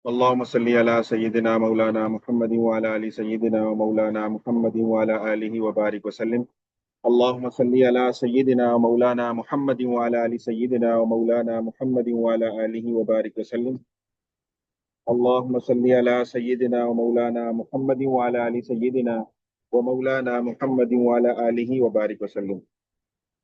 اللهم صل على سيدنا مولانا محمد وعلى ال سيدنا ومولانا محمد وعلى اله وبارك وسلم. اللهم صل على سيدنا مولانا محمد وعلى ال سيدنا ومولانا محمد وعلى اله وبارك وسلم. اللهم صل على سيدنا ومولانا محمد وعلى ال سيدنا ومولانا محمد وعلى اله وبارك وسلم.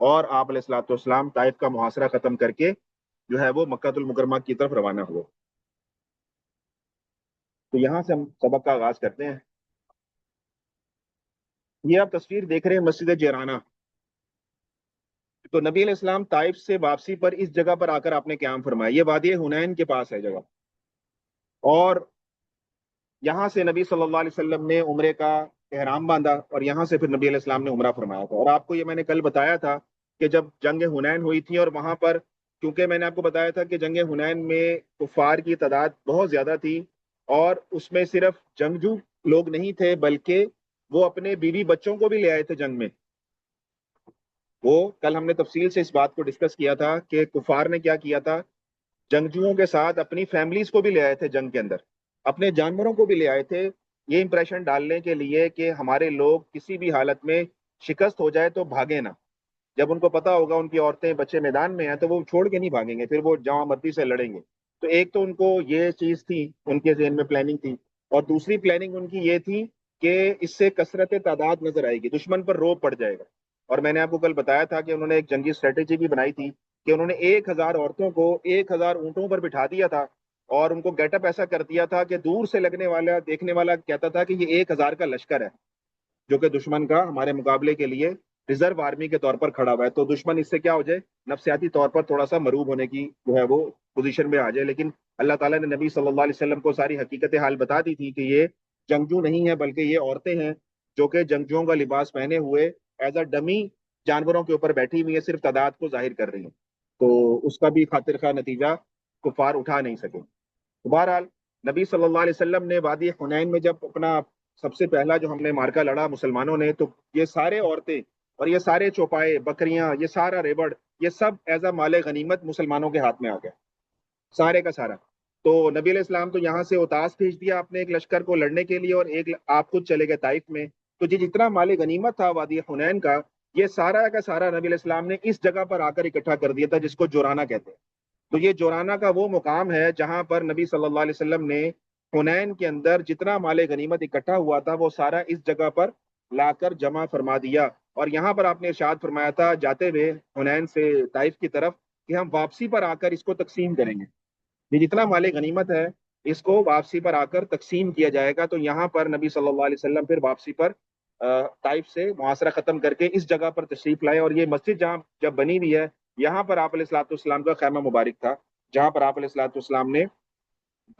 اور آپ علیہ الصلوۃ والسلام طائف کا محاصرہ ختم کر کے جو ہے وہ مکہ المکرمہ کی طرف روانہ ہوئے۔ تو یہاں سے ہم سبق کا آغاز کرتے ہیں۔ یہ آپ تصویر دیکھ رہے ہیں مسجد جیرانہ۔ تو نبی علیہ السلام طائف سے واپسی پر اس جگہ پر آ کر آپ نے قیام فرمایا، یہ وادی حنین کے پاس ہے جگہ، اور یہاں سے نبی صلی اللہ علیہ وسلم نے عمرے کا احرام باندھا، اور یہاں سے پھر نبی علیہ السلام نے عمرہ فرمایا تھا۔ اور آپ کو یہ میں نے کل بتایا تھا کہ جب جنگ حنین ہوئی تھی، اور وہاں پر کیونکہ میں نے آپ کو بتایا تھا کہ جنگ حنین میں کفار کی تعداد بہت زیادہ تھی، اور اس میں صرف جنگجو لوگ نہیں تھے بلکہ وہ اپنے بیوی بچوں کو بھی لے آئے تھے جنگ میں۔ وہ کل ہم نے تفصیل سے اس بات کو ڈسکس کیا تھا کہ کفار نے کیا کیا تھا، جنگجوؤں کے ساتھ اپنی فیملیز کو بھی لے آئے تھے جنگ کے اندر، اپنے جانوروں کو بھی لے آئے تھے، یہ امپریشن ڈالنے کے لیے کہ ہمارے لوگ کسی بھی حالت میں شکست ہو جائے تو بھاگے نہ۔ جب ان کو پتا ہوگا ان کی عورتیں بچے میدان میں ہیں تو وہ چھوڑ کے نہیں بھاگیں گے، پھر وہ جاں مردی سے لڑیں گے۔ تو ایک تو ان کو یہ چیز تھی، ان کے ذہن میں پلاننگ تھی، اور دوسری پلاننگ ان کی یہ تھی کہ اس سے کثرت تعداد نظر آئے گی، دشمن پر روب پڑ جائے گا۔ اور میں نے آپ کو کل بتایا تھا کہ انہوں نے ایک جنگی اسٹریٹجی بھی بنائی تھی کہ انہوں نے 1,000 عورتوں کو 1,000 اونٹوں پر بٹھا دیا تھا، اور ان کو گیٹ اپ ایسا کر دیا تھا کہ دور سے لگنے والا دیکھنے والا کہتا تھا کہ یہ 1,000 کا لشکر ہے، جو کہ دشمن کا ہمارے مقابلے کے لیے ریزرو آرمی کے طور پر کھڑا ہوا ہے، تو دشمن اس سے کیا ہو جائے، نفسیاتی طور پر تھوڑا سا مروب ہونے کی جو ہے وہ پوزیشن میں آ جائے۔ لیکن اللہ تعالیٰ نے نبی صلی اللہ علیہ وسلم کو ساری حقیقت حال بتا دی تھی کہ یہ جنگجو نہیں ہے بلکہ یہ عورتیں ہیں جو کہ جنگجوؤں کا لباس پہنے ہوئے ایز اے ڈمی جانوروں کے اوپر بیٹھی ہوئی ہے، صرف تعداد کو ظاہر کر رہی ہیں۔ تو اس کا بھی خاطر خواہ نتیجہ کفار اٹھا نہیں سکے۔ بہرحال نبی صلی اللہ علیہ وسلم نے وادی حنین میں جب اپنا سب سے پہلا جو ہم نے مارکا لڑا مسلمانوں نے، تو یہ سارے عورتیں اور یہ سارے چوپائے بکریاں، یہ سارا ریبڑ، یہ سب ایز اے مال غنیمت مسلمانوں کے ہاتھ میں آ گیا، سارے کا سارا۔ تو نبی علیہ السلام تو یہاں سے اتاس بھیج دیا اپنے ایک لشکر کو لڑنے کے لیے، اور ایک آپ خود چلے گئے طائف میں۔ تو جتنا مال غنیمت تھا وادی حنین کا، یہ سارا کا سارا نبی علیہ السلام نے اس جگہ پر آ کر اکٹھا کر دیا تھا، جس کو جورانہ کہتے ہیں۔ تو یہ جورانہ کا وہ مقام ہے جہاں پر نبی صلی اللہ علیہ وسلم نے حنین کے اندر جتنا مال غنیمت اکٹھا ہوا تھا وہ سارا اس جگہ پر لا کر جمع فرما دیا، اور یہاں پر آپ نے ارشاد فرمایا تھا جاتے ہوئے حنین سے طائف کی طرف کہ ہم واپسی پر آ کر اس کو تقسیم کریں گے، یہ جتنا مال غنیمت ہے اس کو واپسی پر آ کر تقسیم کیا جائے گا۔ تو یہاں پر نبی صلی اللہ علیہ وسلم پھر واپسی پر طائف سے محاصرہ ختم کر کے اس جگہ پر تشریف لائے، اور یہ مسجد جہاں جب بنی ہوئی ہے، یہاں پر آپ علیہ الصلوۃ والسلام کا خیمہ مبارک تھا، جہاں پر آپ علیہ الصلوۃ والسلام نے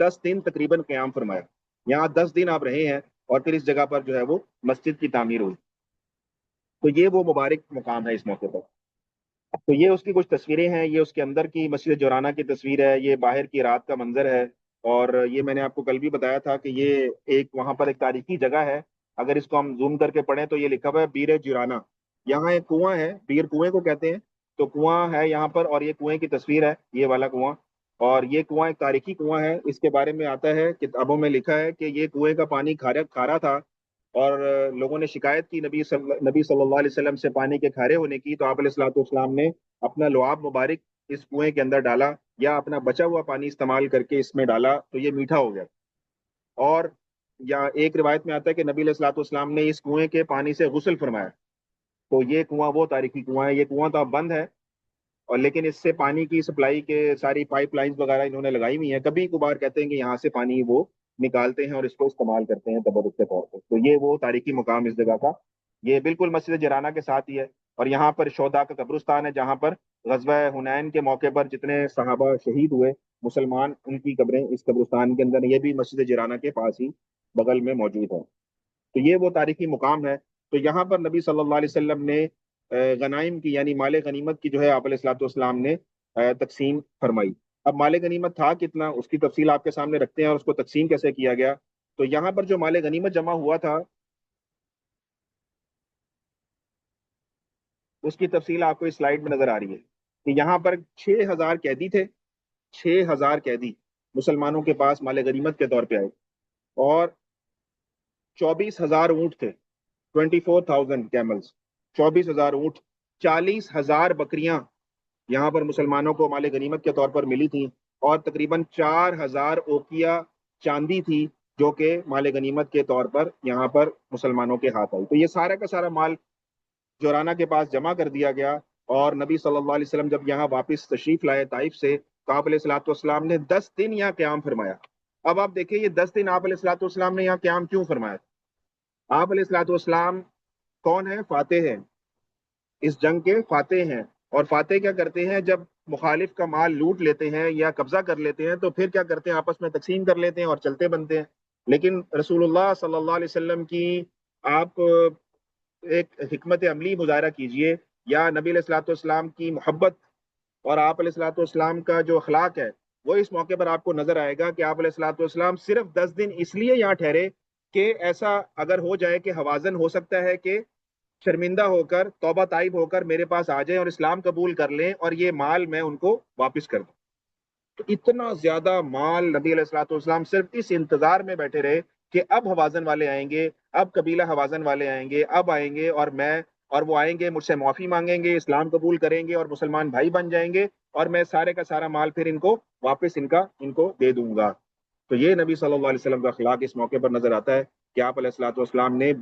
10 دن تقریباً قیام فرمایا۔ یہاں 10 دن آپ رہے ہیں، اور پھر اس جگہ پر جو ہے وہ مسجد کی تعمیر ہوئی۔ تو یہ وہ مبارک مقام ہے اس موقع پر۔ تو یہ اس کی کچھ تصویریں ہیں، یہ اس کے اندر کی مسجد جورانہ کی تصویر ہے، یہ باہر کی رات کا منظر ہے، اور یہ میں نے آپ کو کل بھی بتایا تھا کہ یہ ایک وہاں پر ایک تاریخی جگہ ہے۔ اگر اس کو ہم زوم کر کے پڑھیں تو یہ لکھا ہوا ہے بیر جورانہ۔ یہاں ایک کنواں ہے، بیر کنویں کو کہتے ہیں، تو کنواں ہے یہاں پر، اور یہ کنویں کی تصویر ہے، یہ والا کنواں۔ اور یہ کنواں ایک تاریخی کنواں ہے، اس کے بارے میں آتا ہے کتابوں میں لکھا ہے کہ یہ کنویں کا پانی کھارا تھا، اور لوگوں نے شکایت کی نبی صلی اللہ علیہ وسلم سے پانی کے کھارے ہونے کی، تو آپ علیہ الصلوۃ والسلام نے اپنا لعاب مبارک اس کنویں کے اندر ڈالا، یا اپنا بچا ہوا پانی استعمال کر کے اس میں ڈالا، تو یہ میٹھا ہو گیا۔ اور یا ایک روایت میں آتا ہے کہ نبی علیہ الصلوۃ والسلام نے اس کنویں کے پانی سے غسل فرمایا۔ تو یہ کنواں وہ تاریخی کنواں ہے، یہ کنواں تو اب بند ہے، اور لیکن اس سے پانی کی سپلائی کے ساری پائپ لائنز وغیرہ انہوں نے لگائی ہوئی ہیں، کبھی کبھار کہتے ہیں کہ یہاں سے پانی وہ نکالتے ہیں اور اس کو استعمال کرتے ہیں تبرک کے طور پر۔ تو یہ وہ تاریخی مقام اس جگہ کا، یہ بالکل مسجد جرانہ کے ساتھ ہی ہے، اور یہاں پر شہداء کا قبرستان ہے، جہاں پر غزوہ حنین کے موقع پر جتنے صحابہ شہید ہوئے مسلمان، ان کی قبریں اس قبرستان کے اندر، یہ بھی مسجد جرانہ کے پاس ہی بغل میں موجود ہے۔ تو یہ وہ تاریخی مقام ہے۔ تو یہاں پر نبی صلی اللہ علیہ وسلم نے غنائم کی یعنی مال غنیمت کی جو ہے آپ علیہ الصلوۃ والسلام نے تقسیم فرمائی۔ اب مال غنیمت تھا کتنا، اس کی تفصیل آپ کے سامنے رکھتے ہیں، اور اس کو تقسیم کیسے کیا گیا۔ تو یہاں پر جو مال غنیمت جمع ہوا تھا اس کی تفصیل آپ کو اس سلائیڈ میں نظر آ رہی ہے کہ یہاں پر 6,000 قیدی تھے، 6,000 قیدی مسلمانوں کے پاس مال غنیمت کے طور پہ آئے، اور 24,000 اونٹ تھے، 24,000 کیملز، 24,000 اونٹ، 40,000 بکریاں یہاں پر مسلمانوں کو مال غنیمت کے طور پر ملی تھی، اور تقریباً 4,000 اوکیا چاندی تھی جو کہ مال غنیمت کے طور پر یہاں پر مسلمانوں کے ہاتھ آئی۔ تو یہ سارا کا سارا مال جورانہ کے پاس جمع کر دیا گیا، اور نبی صلی اللہ علیہ وسلم جب یہاں واپس تشریف لائے طائف سے، تو آپ علیہ الصلوۃ والسلام نے 10 دن یہاں قیام فرمایا۔ اب آپ دیکھیں یہ 10 دن آپ علیہ الصلوۃ والسلام نے یہاں قیام کیوں فرمایا؟ آپ علیہ الصلوۃ والسلام کون ہیں؟ فاتح ہیں، اس جنگ کے فاتح ہیں۔ اور فاتح کیا کرتے ہیں؟ جب مخالف کا مال لوٹ لیتے ہیں یا قبضہ کر لیتے ہیں تو پھر کیا کرتے ہیں؟ آپس میں تقسیم کر لیتے ہیں اور چلتے بنتے ہیں۔ لیکن رسول اللہ صلی اللہ علیہ وسلم کی آپ ایک حکمت عملی مظاہرہ کیجئے، یا نبی علیہ الصلوۃ والسلام کی محبت اور آپ علیہ الصلوۃ والسلام کا جو اخلاق ہے وہ اس موقع پر آپ کو نظر آئے گا کہ آپ علیہ الصلوۃ والسلام صرف 10 دن اس لیے یہاں ٹھہرے کہ ایسا اگر ہو جائے کہ ہوازن ہو سکتا ہے کہ شرمندہ ہو کر توبہ طائب ہو کر میرے پاس آ جائیں اور اسلام قبول کر لیں اور یہ مال میں ان کو واپس کر دوں۔ تو اتنا زیادہ مال نبی علیہ الصلوۃ والسلام صرف اس انتظار میں بیٹھے رہے کہ اب حوازن والے آئیں گے، اب قبیلہ حوازن والے آئیں گے، اب آئیں گے اور وہ آئیں گے، مجھ سے معافی مانگیں گے، اسلام قبول کریں گے اور مسلمان بھائی بن جائیں گے، اور میں سارے کا سارا مال پھر ان کو واپس ان کو دے دوں گا۔ تو یہ نبی صلی اللہ علیہ وسلم کا اخلاق اس موقع پر نظر آتا ہے کہ آپ علیہ الصلوۃ والسلام نے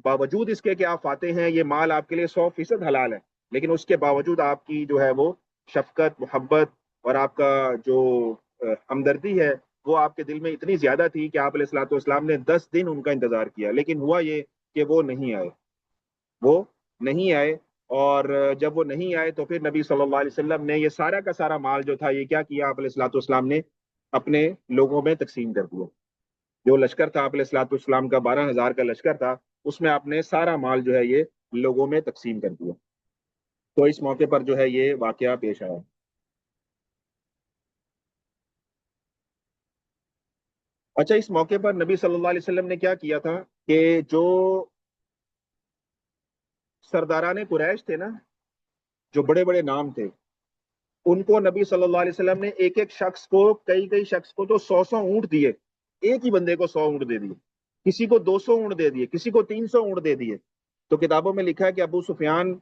باوجود اس کے کہ آپ فاتح ہیں، یہ مال آپ کے لیے 100% حلال ہے، لیکن اس کے باوجود آپ کی جو ہے وہ شفقت، محبت اور آپ کا جو ہمدردی ہے وہ آپ کے دل میں اتنی زیادہ تھی کہ آپ علیہ الصلوۃ والسلام نے 10 دن ان کا انتظار کیا، لیکن ہوا یہ کہ وہ نہیں آئے، وہ نہیں آئے۔ اور جب وہ نہیں آئے تو پھر نبی صلی اللہ علیہ وسلم نے یہ سارا کا سارا مال جو تھا یہ کیا کیا؟ آپ علیہ الصلوۃ والسلام نے اپنے لوگوں میں تقسیم کر دیا۔ جو لشکر تھا آپ علیہ الصلوۃ والسلام کا 12,000 کا لشکر تھا، اس میں آپ نے سارا مال جو ہے یہ لوگوں میں تقسیم کر دیا۔ تو اس موقع پر جو ہے یہ واقعہ پیش آیا۔ اچھا، اس موقع پر نبی صلی اللہ علیہ وسلم نے کیا کیا تھا کہ جو سرداران قریش تھے نا، جو بڑے بڑے نام تھے، ان کو نبی صلی اللہ علیہ وسلم نے ایک ایک شخص کو، کئی کئی شخص کو تو 100 اونٹ دیے، ایک ہی بندے کو 100 اونٹ دے دیے، کسی کو 200 اونٹ دے دیے، کسی کو 300 اونٹ دے دیے۔ تو کتابوں میں لکھا ہے کہ ابو سفیان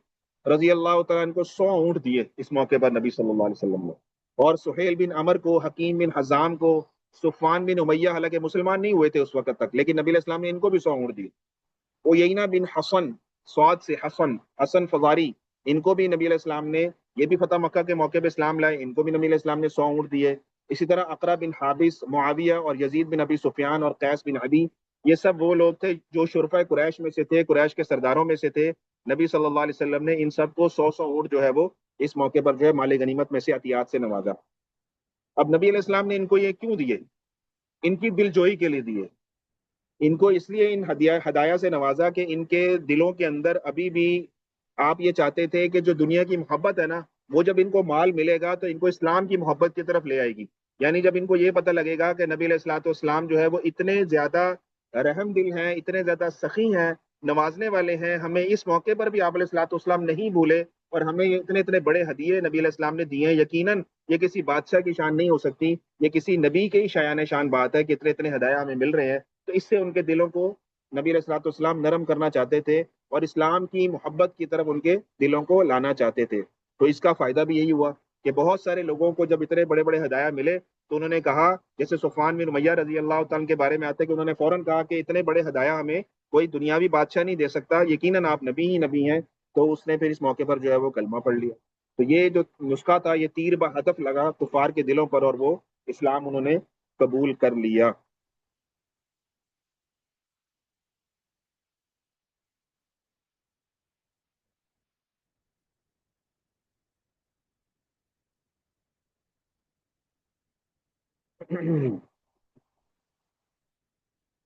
رضی اللہ تعالیٰ عنہ کو 100 اونٹ دیے اس موقع پر نبی صلی اللہ علیہ وسلم نے، اور سہیل بن عمر کو، حکیم بن حزام کو، صفوان بن امیہ، حالانکہ مسلمان نہیں ہوئے تھے اس وقت تک، لیکن نبی علیہ السلام نے ان کو بھی 100 اونٹ دیے۔ عیینہ بن حسن، سعود سے حسن، حسن فزاری، ان کو بھی نبی علیہ السلام نے، یہ بھی فتح مکہ کے موقع پہ اسلام لائے، ان کو بھی نبی علیہ السلام نے 100 اونٹ دیے۔ اسی طرح اقرا بن حابس، معاویہ اور یزید بن ابی سفیان اور قیس بن ابی، یہ سب وہ لوگ تھے جو شرفۂ قریش میں سے تھے، قریش کے سرداروں میں سے تھے۔ نبی صلی اللہ علیہ وسلم نے ان سب کو 100 اونٹ جو ہے وہ اس موقع پر جو ہے مال غنیمت میں سے عطیات سے نوازا۔ اب نبی علیہ السلام نے ان کو یہ کیوں دیے؟ ان کی دل جوئی کے لیے دیے، ان کو اس لیے ان ہدایہ سے نوازا کہ ان کے دلوں کے اندر ابھی بھی آپ یہ چاہتے تھے کہ جو دنیا کی محبت ہے نا، وہ جب ان کو مال ملے گا تو ان کو اسلام کی محبت کی طرف لے آئے گی۔ یعنی جب ان کو یہ پتہ لگے گا کہ نبی علیہ الصلوۃ والسلام جو ہے وہ اتنے زیادہ رحم دل ہیں، اتنے زیادہ سخی ہیں، نوازنے والے ہیں، ہمیں اس موقع پر بھی آپ علیہ الصلوۃ والسلام نہیں بھولے اور ہمیں یہ اتنے اتنے بڑے ہدیے نبی علیہ السلام نے دیے ہیں، یقیناً یہ کسی بادشاہ کی شان نہیں ہو سکتی، یہ کسی نبی کے ہی شایان شان بات ہے کہ اتنے اتنے ہدایہ ہمیں مل رہے ہیں۔ تو اس سے ان کے دلوں کو نبی علیہ الصلوۃ والسلام نرم کرنا چاہتے تھے اور اسلام کی محبت کی طرف ان کے دلوں کو لانا چاہتے تھے۔ تو اس کا فائدہ بھی یہی ہوا کہ بہت سارے لوگوں کو جب اتنے بڑے بڑے ہدایہ ملے تو انہوں نے کہا، جیسے صفوان بن امیہ رضی اللہ تعالیٰ کے بارے میں آتے ہیں کہ انہوں نے فوراً کہا کہ اتنے بڑے ہدایہ ہمیں کوئی دنیاوی بادشاہ نہیں دے سکتا، یقیناً آپ نبی ہی نبی ہیں۔ تو اس نے پھر اس موقع پر جو ہے وہ کلمہ پڑھ لیا۔ تو یہ جو نسخہ تھا یہ تیر بہدف لگا کفار کے دلوں پر اور وہ اسلام انہوں نے قبول کر لیا۔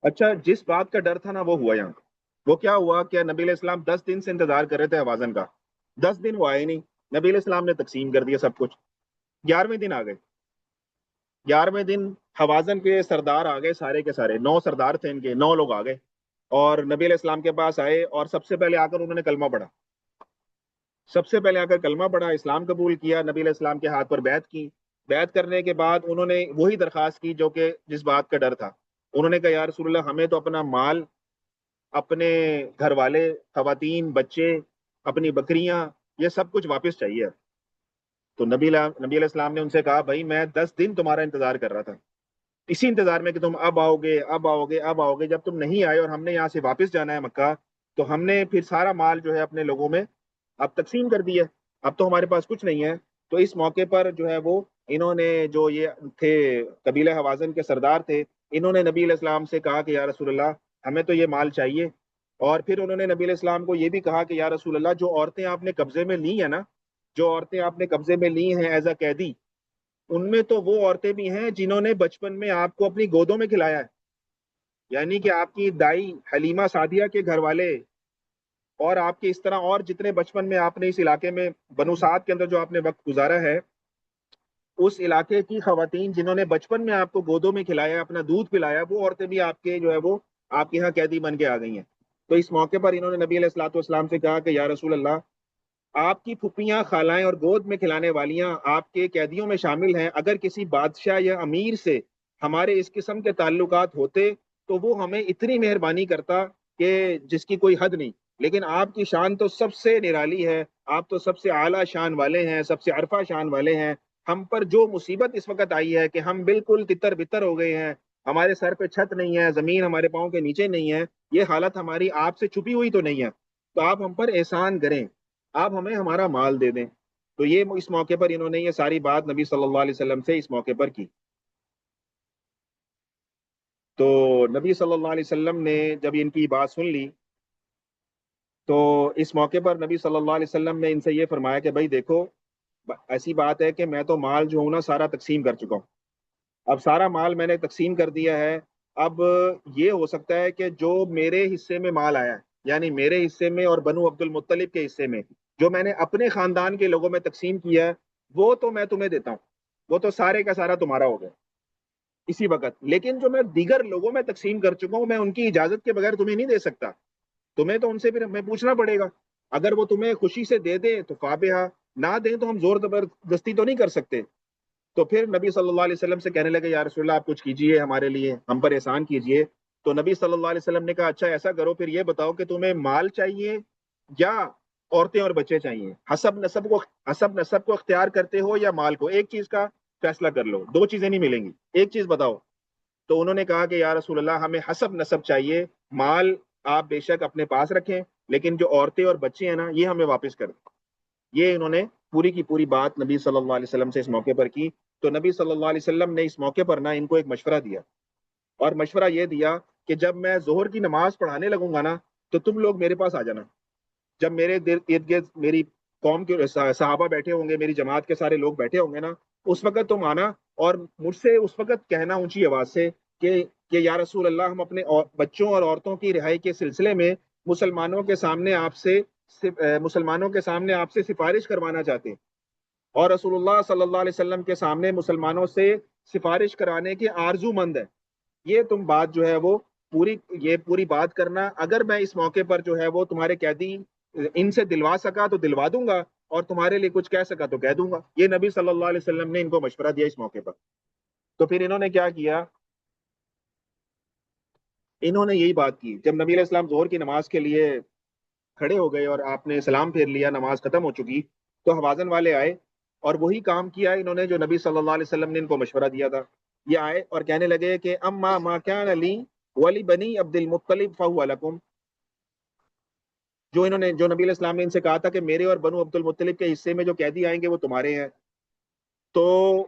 اچھا، جس بات کا ڈر تھا نا وہ ہوا یہاں۔ وہ کیا ہوا کہ نبی علیہ السلام 10 دن سے انتظار کر رہے تھے حوازن کا، 10 دن وہ آئے نہیں، نبی علیہ السلام نے تقسیم کر دیا سب کچھ۔ 11ویں دن آ گئے، 11ویں دن حوازن کے سردار آ گئے، سارے کے سارے 9 سردار تھے ان کے، 9 لوگ آ گئے اور نبی علیہ السلام کے پاس آئے اور سب سے پہلے آ کر انہوں نے کلمہ پڑھا، سب سے پہلے آ کر کلمہ پڑھا، اسلام قبول کیا، نبی علیہ السلام کے ہاتھ پر بیعت کی۔ بیعت کرنے کے بعد انہوں نے وہی درخواست کی جو کہ جس بات کا ڈر تھا، انہوں نے کہا یا رسول اللہ ہمیں تو اپنا مال، اپنے گھر والے، خواتین، بچے، اپنی بکریاں، یہ سب کچھ واپس چاہیے۔ تو نبی علیہ السلام نے ان سے کہا بھائی میں 10 دن تمہارا انتظار کر رہا تھا، اسی انتظار میں کہ تم اب آؤ گے، اب آؤ گے، اب آؤ گے، جب تم نہیں آئے اور ہم نے یہاں سے واپس جانا ہے مکہ، تو ہم نے پھر سارا مال جو ہے اپنے لوگوں میں اب تقسیم کر دی ہے، اب تو ہمارے پاس کچھ نہیں ہے۔ تو اس موقع پر جو ہے وہ انہوں نے، جو یہ تھے قبیلہ حوازن کے سردار تھے، انہوں نے نبی علیہ السلام سے کہا کہ یا رسول اللہ ہمیں تو یہ مال چاہیے۔ اور پھر انہوں نے نبی علیہ السلام کو یہ بھی کہا کہ یا رسول اللہ جو عورتیں آپ نے قبضے میں لی ہیں نا، جو عورتیں آپ نے قبضے میں لی ہیں ایز اے قیدی، ان میں تو وہ عورتیں بھی ہیں جنہوں نے بچپن میں آپ کو اپنی گودوں میں کھلایا ہے، یعنی کہ آپ کی دائی حلیمہ سعدیہ کے گھر والے، اور آپ کے اس طرح اور جتنے بچپن میں آپ نے اس علاقے میں بنو سعد کے اندر جو آپ نے وقت گزارا ہے، اس علاقے کی خواتین جنہوں نے بچپن میں آپ کو گودوں میں کھلایا، اپنا دودھ پلایا، وہ عورتیں بھی آپ کے جو ہے وہ آپ کے یہاں قیدی بن کے آ گئی ہیں۔ تو اس موقع پر انہوں نے نبی علیہ الصلوۃ والسلام سے کہا کہ یا رسول اللہ آپ کی پھپھیاں، خالائیں اور گود میں کھلانے والیاں آپ کے قیدیوں میں شامل ہیں، اگر کسی بادشاہ یا امیر سے ہمارے اس قسم کے تعلقات ہوتے تو وہ ہمیں اتنی مہربانی کرتا کہ جس کی کوئی حد نہیں، لیکن آپ کی شان تو سب سے نرالی ہے، آپ تو سب سے اعلیٰ شان والے ہیں، سب سے عرفہ شان والے ہیں، ہم پر جو مصیبت اس وقت آئی ہے کہ ہم بالکل تتر بتر ہو گئے ہیں، ہمارے سر پہ چھت نہیں ہے، زمین ہمارے پاؤں کے نیچے نہیں ہے، یہ حالت ہماری آپ سے چھپی ہوئی تو نہیں ہے، تو آپ ہم پر احسان کریں، آپ ہمیں ہمارا مال دے دیں۔ تو یہ اس موقع پر انہوں نے یہ ساری بات نبی صلی اللہ علیہ وسلم سے اس موقع پر کی۔ تو نبی صلی اللہ علیہ وسلم نے جب ان کی بات سن لی تو اس موقع پر نبی صلی اللہ علیہ وسلم نے ان سے یہ فرمایا کہ بھائی دیکھو، ایسی بات ہے کہ میں تو مال جو ہوں نا سارا تقسیم کر چکا ہوں، اب سارا مال میں نے تقسیم کر دیا ہے، اب یہ ہو سکتا ہے کہ جو میرے حصے میں مال آیا ہے، یعنی میرے حصے میں اور بنو عبد المطلب کے حصے میں جو میں نے اپنے خاندان کے لوگوں میں تقسیم کیا ہے، وہ تو میں تمہیں دیتا ہوں، وہ تو سارے کا سارا تمہارا ہو گیا اسی وقت، لیکن جو میں دیگر لوگوں میں تقسیم کر چکا ہوں میں ان کی اجازت کے بغیر تمہیں نہیں دے سکتا، تمہیں تو ان سے پھر ہمیں پوچھنا پڑے گا، اگر وہ تمہیں خوشی سے دے دیں تو فابہا، نہ دیں تو ہم زور زبردستی تو نہیں کر سکتے۔ تو پھر نبی صلی اللہ علیہ وسلم سے کہنے لگے یا رسول اللہ آپ کچھ کیجئے ہمارے لیے، ہم پر احسان کیجئے۔ تو نبی صلی اللہ علیہ وسلم نے کہا اچھا ایسا کرو پھر یہ بتاؤ کہ تمہیں مال چاہیے یا عورتیں اور بچے چاہیے، حسب نسب کو اختیار کرتے ہو یا مال کو، ایک چیز کا فیصلہ کر لو، دو چیزیں نہیں ملیں گی، ایک چیز بتاؤ۔ تو انہوں نے کہا کہ یا رسول اللہ ہمیں حسب نسب چاہیے، مال آپ بے شک اپنے پاس رکھیں لیکن جو عورتیں اور بچے ہیں نا یہ ہمیں واپس کر دیں۔ یہ انہوں نے پوری کی پوری بات نبی صلی اللہ علیہ وسلم سے اس موقع پر کی۔ تو نبی صلی اللہ علیہ وسلم نے اس موقع پر نا ان کو ایک مشورہ دیا، اور مشورہ یہ دیا کہ جب میں ظہر کی نماز پڑھانے لگوں گا نا تو تم لوگ میرے پاس آ جانا، جب میرے ارد گرد میری قوم کے صحابہ بیٹھے ہوں گے، میری جماعت کے سارے لوگ بیٹھے ہوں گے نا، اس وقت تم آنا اور مجھ سے اس وقت کہنا اونچی آواز سے کہ یا رسول اللہ ہم اپنے بچوں اور عورتوں کی رہائی کے سلسلے میں مسلمانوں کے سامنے آپ سے سفارش کروانا چاہتے ہیں، اور رسول اللہ صلی اللہ علیہ وسلم کے سامنے مسلمانوں سے سفارش کرانے کے آرزو مند ہے، یہ تم بات جو ہے وہ پوری بات کرنا، اگر میں اس موقع پر جو ہے وہ تمہارے قیدی ان سے دلوا سکا تو دلوا دوں گا، اور تمہارے لیے کچھ کہہ سکا تو کہہ دوں گا۔ یہ نبی صلی اللہ علیہ وسلم نے ان کو مشورہ دیا اس موقع پر۔ تو پھر انہوں نے کیا کیا، انہوں نے یہی بات کی، جب نبی علیہ السلام ظہر کی نماز کے لیے کھڑے ہو گئے اور آپ نے سلام پھیر لیا، نماز ختم ہو چکی، تو حوازن والے آئے اور وہی کام کیا انہوں نے جو نبی صلی اللہ علیہ وسلم نے ان کو مشورہ دیا تھا۔ یہ آئے اور کہنے لگے کہ اما ما کان علی ولی بنی عبد المطلب فہو لکم، جو نبی علیہ السلام نے ان سے کہا تھا کہ میرے اور بنو عبد المطلب کے حصے میں جو قیدی آئیں گے وہ تمہارے ہیں، تو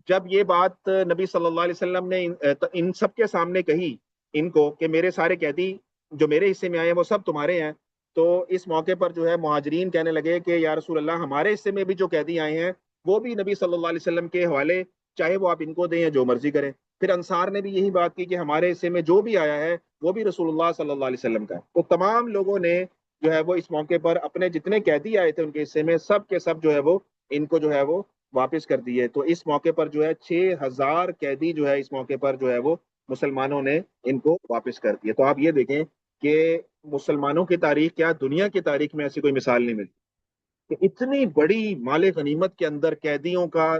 جب یہ بات نبی صلی اللہ علیہ وسلم نے ان سب کے سامنے کہی ان کو کہ میرے سارے قیدی جو میرے حصے میں آئے ہیں وہ سب تمہارے ہیں، تو اس موقع پر جو ہے مہاجرین کہنے لگے کہ یا رسول اللہ ہمارے حصے میں بھی جو قیدی آئے ہیں وہ بھی نبی صلی اللہ علیہ وسلم کے حوالے، چاہے وہ آپ ان کو دیں یا جو مرضی کریں۔ پھر انصار نے بھی یہی بات کی کہ ہمارے حصے میں جو بھی آیا ہے وہ بھی رسول اللہ صلی اللہ علیہ وسلم کا ہے۔ تو تمام لوگوں نے جو ہے وہ اس موقع پر اپنے جتنے قیدی آئے تھے ان کے حصے میں سب کے سب جو ہے وہ ان کو جو ہے وہ واپس کر دیے۔ تو اس موقع پر جو ہے 6,000 قیدی جو ہے اس موقع پر جو ہے وہ مسلمانوں نے ان کو واپس کر دیے۔ تو آپ یہ دیکھیں کہ مسلمانوں کی تاریخ کیا دنیا کی تاریخ میں ایسی کوئی مثال نہیں ملتی کہ اتنی بڑی مال غنیمت کے اندر قیدیوں کا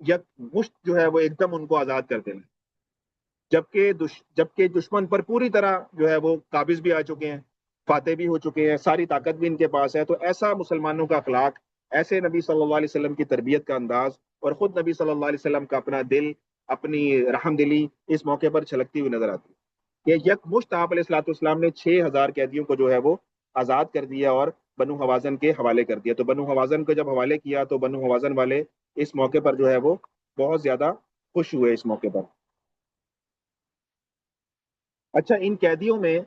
یک مشت جو ہے وہ ایک دم ان کو آزاد کر دینا، جبکہ دشمن پر پوری طرح جو ہے وہ قابض بھی آ چکے ہیں، فاتح بھی ہو چکے ہیں، ساری طاقت بھی ان کے پاس ہے۔ تو ایسا مسلمانوں کا اخلاق، ایسے نبی صلی اللہ علیہ وسلم کی تربیت کا انداز، اور خود نبی صلی اللہ علیہ وسلم کا اپنا دل، اپنی رحم دلی اس موقع پر چھلکتی ہوئی نظر آتی ہے کہ یک مشت آپ علیہ الصلوۃ والسلام نے 6,000 قیدیوں کو جو ہے وہ آزاد کر دیا، اور بنو حوازن کے حوالے کر دیا. تو بنو حوازن کو جب حوالے کیا تو بنو حوازن والے اس موقع پر جو ہے وہ بہت زیادہ خوش ہوئے اس موقع پر. اچھا، ان قیدیوں میں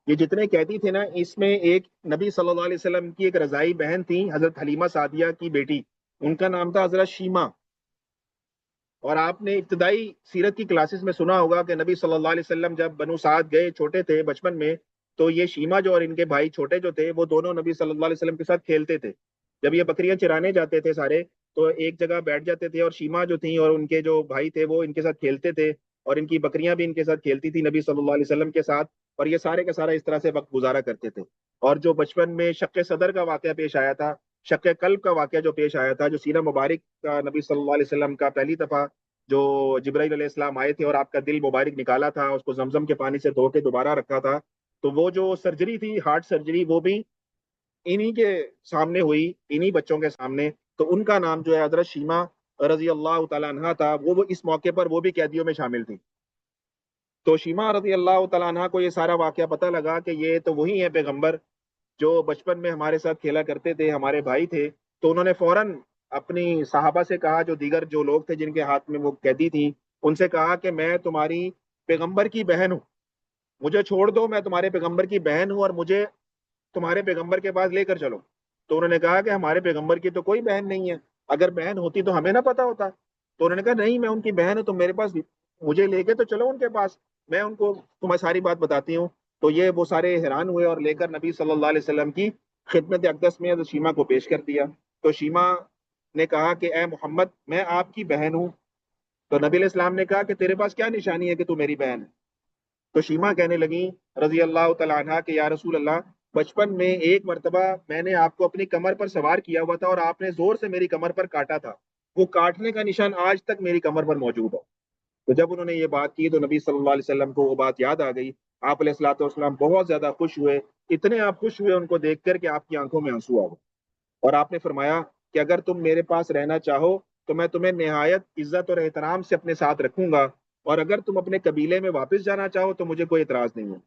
یہ جتنے قیدی تھے نا، اس میں ایک نبی صلی اللہ علیہ وسلم کی ایک رضائی بہن تھی، حضرت حلیمہ سعدیہ کی بیٹی. ان کا نام تھا حضرت شیمہ. اور آپ نے ابتدائی سیرت کی کلاسز میں سنا ہوگا کہ نبی صلی اللہ علیہ وسلم جب بنو سعد گئے چھوٹے تھے بچپن میں، تو یہ شیمہ جو اور ان کے بھائی چھوٹے جو تھے وہ دونوں نبی صلی اللہ علیہ وسلم کے ساتھ کھیلتے تھے. جب یہ بکریاں چرانے جاتے تھے سارے، تو ایک جگہ بیٹھ جاتے تھے اور شیمہ جو تھیں اور ان کے جو بھائی تھے وہ ان کے ساتھ کھیلتے تھے، اور ان کی بکریاں بھی ان کے ساتھ کھیلتی تھی نبی صلی اللہ علیہ وسلم کے ساتھ. اور یہ سارے کا سارا اس طرح سے وقت گزارا کرتے تھے. اور جو بچپن میں شق صدر کا واقعہ پیش آیا تھا، شق قلب کا واقعہ جو پیش آیا تھا، جو سینہ مبارک کا نبی صلی اللہ علیہ وسلم کا پہلی دفعہ جو جبرائیل علیہ السلام آئے تھے اور آپ کا دل مبارک نکالا تھا، اس کو زمزم کے پانی سے دھو کے دوبارہ رکھا تھا، تو وہ جو سرجری تھی، ہارٹ سرجری، وہ بھی انہی کے سامنے ہوئی، انہی بچوں کے سامنے. تو ان کا نام جو ہے حضرت شیمہ رضی اللہ تعالیٰ عنہ تھا. وہ اس موقع پر وہ بھی قیدیوں میں شامل تھی. تو شیمہ رضی اللہ تعالیٰ عنہ کو یہ سارا واقعہ پتہ لگا کہ یہ تو وہی ہے پیغمبر جو بچپن میں ہمارے ساتھ کھیلا کرتے تھے، ہمارے بھائی تھے. تو انہوں نے فوراً اپنی صحابہ سے کہا، جو دیگر جو لوگ تھے جن کے ہاتھ میں وہ قیدی تھی، ان سے کہا کہ میں تمہاری پیغمبر کی بہن ہوں، مجھے چھوڑ دو، میں تمہارے پیغمبر کی بہن ہوں اور مجھے تمہارے پیغمبر کے پاس لے کر چلو. تو انہوں نے کہا کہ ہمارے پیغمبر کی تو کوئی بہن نہیں ہے، اگر بہن ہوتی تو ہمیں نہ پتا ہوتا. تو انہوں نے کہا نہیں، میں ان کی بہن ہوں، تم میرے پاس مجھے لے کے تو چلو ان کے پاس، میں ان کو تمہیں ساری بات بتاتی ہوں. تو یہ وہ سارے حیران ہوئے اور لے کر نبی صلی اللہ علیہ وسلم کی خدمت اقدس میں حضرت شیمہ کو پیش کر دیا. تو شیمہ نے کہا کہ اے محمد، میں آپ کی بہن ہوں. تو نبی علیہ السلام نے کہا کہ تیرے پاس کیا نشانی ہے کہ تو میری بہن ہے؟ تو شیمہ کہنے لگی رضی اللہ تعالیٰ عنہ کہ یا رسول اللہ، بچپن میں ایک مرتبہ میں نے آپ کو اپنی کمر پر سوار کیا ہوا تھا اور آپ نے زور سے میری کمر پر کاٹا تھا، وہ کاٹنے کا نشان آج تک میری کمر پر موجود ہے. تو جب انہوں نے یہ بات کی تو نبی صلی اللہ علیہ وسلم کو وہ بات یاد آ گئی. آپ علیہ الصلوۃ والسلام بہت زیادہ خوش ہوئے، اتنے آپ خوش ہوئے ان کو دیکھ کر کہ آپ کی آنکھوں میں آنسو آ گئے. اور آپ نے فرمایا کہ اگر تم میرے پاس رہنا چاہو تو میں تمہیں نہایت عزت اور احترام سے اپنے ساتھ رکھوں گا، اور اگر تم اپنے قبیلے میں واپس جانا چاہو تو مجھے کوئی اعتراض نہیں ہے،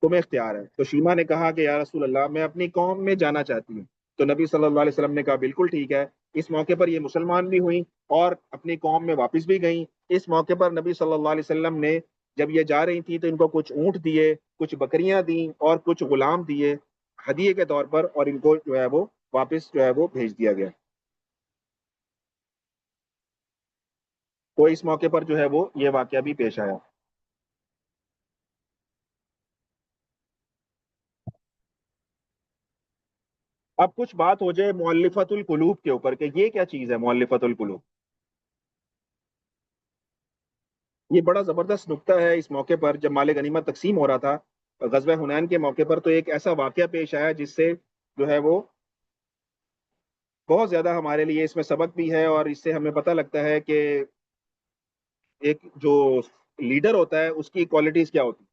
تمہیں اختیار ہے. تو شیمہ نے کہا کہ یا رسول اللہ، میں اپنی قوم میں جانا چاہتی ہوں. تو نبی صلی اللہ علیہ وسلم نے کہا بالکل ٹھیک ہے. اس موقع پر یہ مسلمان بھی ہوئیں اور اپنی قوم میں واپس بھی گئیں. اس موقع پر نبی صلی اللہ علیہ وسلم نے جب یہ جا رہی تھی تو ان کو کچھ اونٹ دیے، کچھ بکریاں دیں اور کچھ غلام دیے ہدیے کے طور پر، اور ان کو جو ہے وہ واپس جو ہے وہ بھیج دیا گیا. تو اس موقع پر جو ہے وہ یہ واقعہ بھی پیش آیا. اب کچھ بات ہو جائے مؤلفۃ القلوب کے اوپر کہ یہ کیا چیز ہے مؤلفۃ القلوب. یہ بڑا زبردست نقطہ ہے. اس موقع پر جب مال غنیمت تقسیم ہو رہا تھا غزوہ حنین کے موقع پر، تو ایک ایسا واقعہ پیش آیا جس سے جو ہے وہ بہت زیادہ ہمارے لیے اس میں سبق بھی ہے، اور اس سے ہمیں پتہ لگتا ہے کہ ایک جو لیڈر ہوتا ہے اس کی کوالٹیز کیا ہوتی ہیں،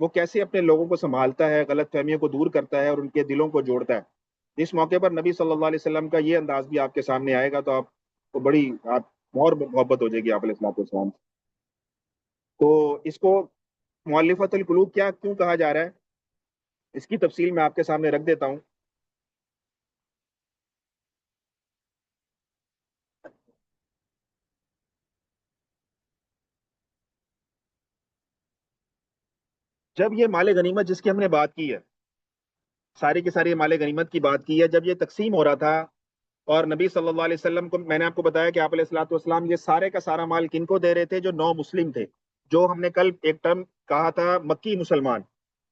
وہ کیسے اپنے لوگوں کو سنبھالتا ہے، غلط فہمیوں کو دور کرتا ہے اور ان کے دلوں کو جوڑتا ہے. اس موقع پر نبی صلی اللہ علیہ وسلم کا یہ انداز بھی آپ کے سامنے آئے گا تو آپ کو بڑی آپ اور محبت ہو جائے گی آپ علیہ السلام والسلام سے. تو اس کو مؤلفۃ القلوب کیا کیوں کہا جا رہا ہے، اس کی تفصیل میں آپ کے سامنے رکھ دیتا ہوں. جب یہ مال غنیمت جس کی ہم نے بات کی ہے، ساری کی ساری مال غنیمت کی بات کی ہے، جب یہ تقسیم ہو رہا تھا اور نبی صلی اللہ علیہ وسلم کو میں نے آپ کو بتایا کہ آپ علیہ الصلوۃ والسلام یہ سارے کا سارا مال کن کو دے رہے تھے؟ جو نو مسلم تھے، جو ہم نے کل ایک ٹرم کہا تھا مکی مسلمان،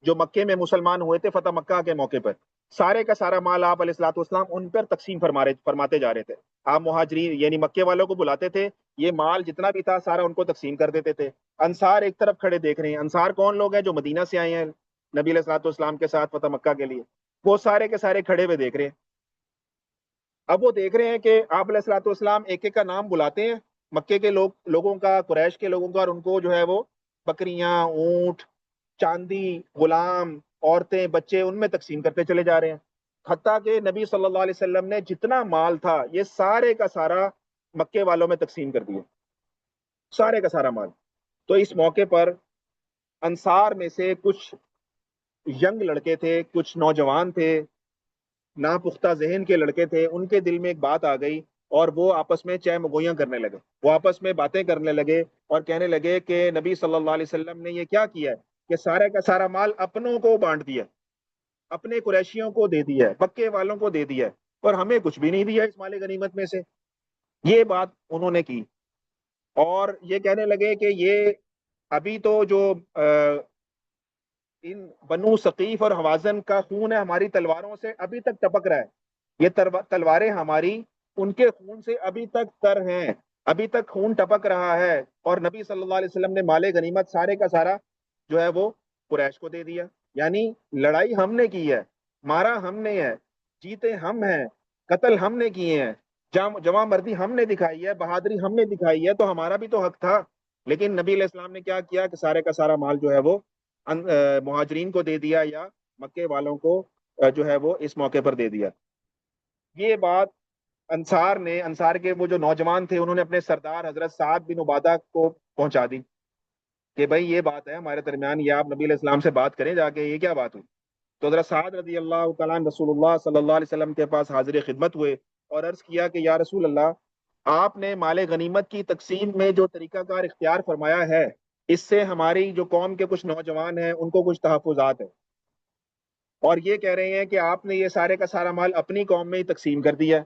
جو مکے میں مسلمان ہوئے تھے فتح مکہ کے موقع پر. سارے کا سارا مال آپ علیہ الصلوۃ والسلام ان پر تقسیم فرماتے جا رہے تھے. آپ مہاجرین یعنی مکے والوں کو بلاتے تھے، یہ مال جتنا بھی تھا سارا ان کو تقسیم کر دیتے تھے. انصار ایک طرف کھڑے دیکھ رہے ہیں. انصار کون لوگ ہیں؟ جو مدینہ سے آئے ہیں نبی علیہ الصلوۃ والسلام کے ساتھ فتح مکہ کے لیے. وہ سارے کے سارے کھڑے ہوئے دیکھ رہے ہیں. اب وہ دیکھ رہے ہیں کہ آپ علیہ الصلوۃ والسلام ایک ایک کا نام بلاتے ہیں، مکے کے لوگوں کا، قریش کے لوگوں کا، اور ان کو جو ہے وہ بکریاں، اونٹ، چاندی، غلام، عورتیں، بچے ان میں تقسیم کرتے چلے جا رہے ہیں. حتیٰ کہ نبی صلی اللہ علیہ وسلم نے جتنا مال تھا یہ سارے کا سارا مکے والوں میں تقسیم کر دیا، سارے کا سارا مال. تو اس موقع پر انصار میں سے کچھ ینگ لڑکے تھے، کچھ نوجوان تھے، ناپختہ ذہن کے لڑکے تھے، ان کے دل میں ایک بات آ گئی اور وہ آپس میں چہ مگویاں کرنے لگے، وہ آپس میں باتیں کرنے لگے اور کہنے لگے کہ نبی صلی اللہ علیہ وسلم نے یہ کیا کیا ہے کہ سارا کا سارا مال اپنوں کو بانٹ دیا، اپنے قریشیوں کو دے دیا ہے، مکے والوں کو دے دیا ہے، اور ہمیں کچھ بھی نہیں دیا اس مال غنیمت میں سے۔ یہ بات انہوں نے کی اور یہ کہنے لگے کہ یہ ابھی تو جو ان بنو ثقیف اور حوازن کا خون ہے ہماری تلواروں سے ابھی تک ٹپک رہا ہے، یہ تلواریں ہماری ان کے خون سے ابھی تک تر ہیں، ابھی تک خون ٹپک رہا ہے، اور نبی صلی اللہ علیہ وسلم نے مال غنیمت سارے کا سارا جو ہے وہ قریش کو دے دیا۔ یعنی لڑائی ہم نے کی ہے، مارا ہم نے ہے، جیتے ہم ہیں، قتل ہم نے کیے ہیں، جمع مردی ہم نے دکھائی ہے، بہادری ہم نے دکھائی ہے، تو ہمارا بھی تو حق تھا۔ لیکن نبی علیہ السلام نے کیا کیا کہ سارے کا سارا مال جو ہے وہ مہاجرین کو دے دیا یا مکے والوں کو جو ہے وہ اس موقع پر دے دیا۔ یہ بات انصار کے وہ جو نوجوان تھے انہوں نے اپنے سردار حضرت سعد بن عبادہ کو پہنچا دی کہ بھائی یہ بات ہے ہمارے درمیان، یہ آپ نبی علیہ السلام سے بات کریں جا کے، یہ کیا بات ہوئی؟ تو حضرت سعد رضی اللہ تعالیٰ عنہ رسول اللہ صلی اللہ علیہ وسلم کے پاس حاضر خدمت ہوئے اور عرض کیا کہ یا رسول اللہ، آپ نے مال غنیمت کی تقسیم میں جو طریقہ کار اختیار فرمایا ہے، اس سے ہماری جو قوم کے کچھ نوجوان ہیں ان کو کچھ تحفظات ہیں، اور یہ کہہ رہے ہیں کہ آپ نے یہ سارے کا سارا مال اپنی قوم میں ہی تقسیم کر دیا،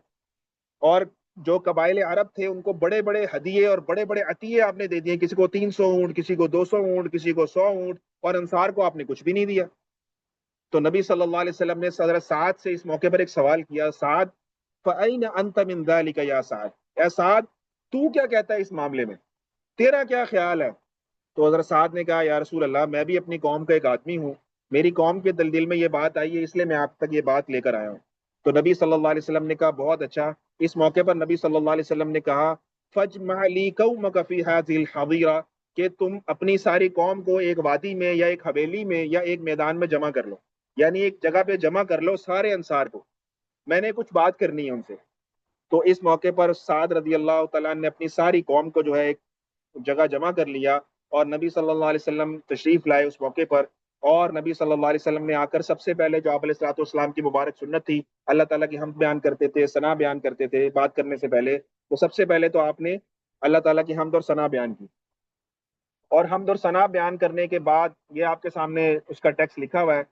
اور جو قبائل عرب تھے ان کو بڑے بڑے ہدیے اور بڑے بڑے عطیے آپ نے دے دیے، کسی کو 300 اونٹ، کسی کو 200 اونٹ، کسی کو 100 اونٹ، اور انصار کو آپ نے کچھ بھی نہیں دیا۔ تو نبی صلی اللہ علیہ وسلم نے حضرت سعد سے اس موقع پر ایک سوال کیا، سعد فَأَيْنَ أَنْتَ مِنْ ذَلِكَ یا سعد، اے سعد تو کیا کہتا ہے اس معاملے میں، تیرا کیا خیال ہے؟ تو حضرت سعد نے کہا یا رسول اللہ، میں بھی اپنی قوم کا ایک آدمی ہوں، میری قوم کے دل میں یہ بات آئی ہے، اس لیے میں آپ تک یہ بات لے کر آیا ہوں۔ تو نبی صلی اللہ علیہ وسلم نے کہا بہت اچھا۔ اس موقع پر نبی صلی اللہ علیہ وسلم نے کہا فَاجْمَعْ لِي قَوْمَكَ فِي هَذِهِ الْحَظِيرَةِ، کہ تم اپنی ساری قوم کو ایک وادی میں یا ایک حویلی میں یا ایک میدان میں جمع کر لو، یعنی ایک جگہ پہ جمع کر لو سارے انصار کو، میں نے کچھ بات کرنی ہے ان سے۔ تو اس موقع پر سعد رضی اللہ تعالیٰ نے اپنی ساری قوم کو جو ہے ایک جگہ جمع کر لیا، اور نبی صلی اللہ علیہ وسلم تشریف لائے اس موقع پر، اور نبی صلی اللہ علیہ وسلم نے آ کر سب سے پہلے جو آپ علیہ الصلوۃ والسلام کی مبارک سنت تھی، اللہ تعالیٰ کی حمد بیان کرتے تھے، ثنا بیان کرتے تھے بات کرنے سے پہلے، تو سب سے پہلے تو آپ نے اللہ تعالیٰ کی حمد اور ثنا بیان کی، اور حمد اور ثنا بیان کرنے کے بعد یہ آپ کے سامنے اس کا ٹیکسٹ لکھا ہوا ہے۔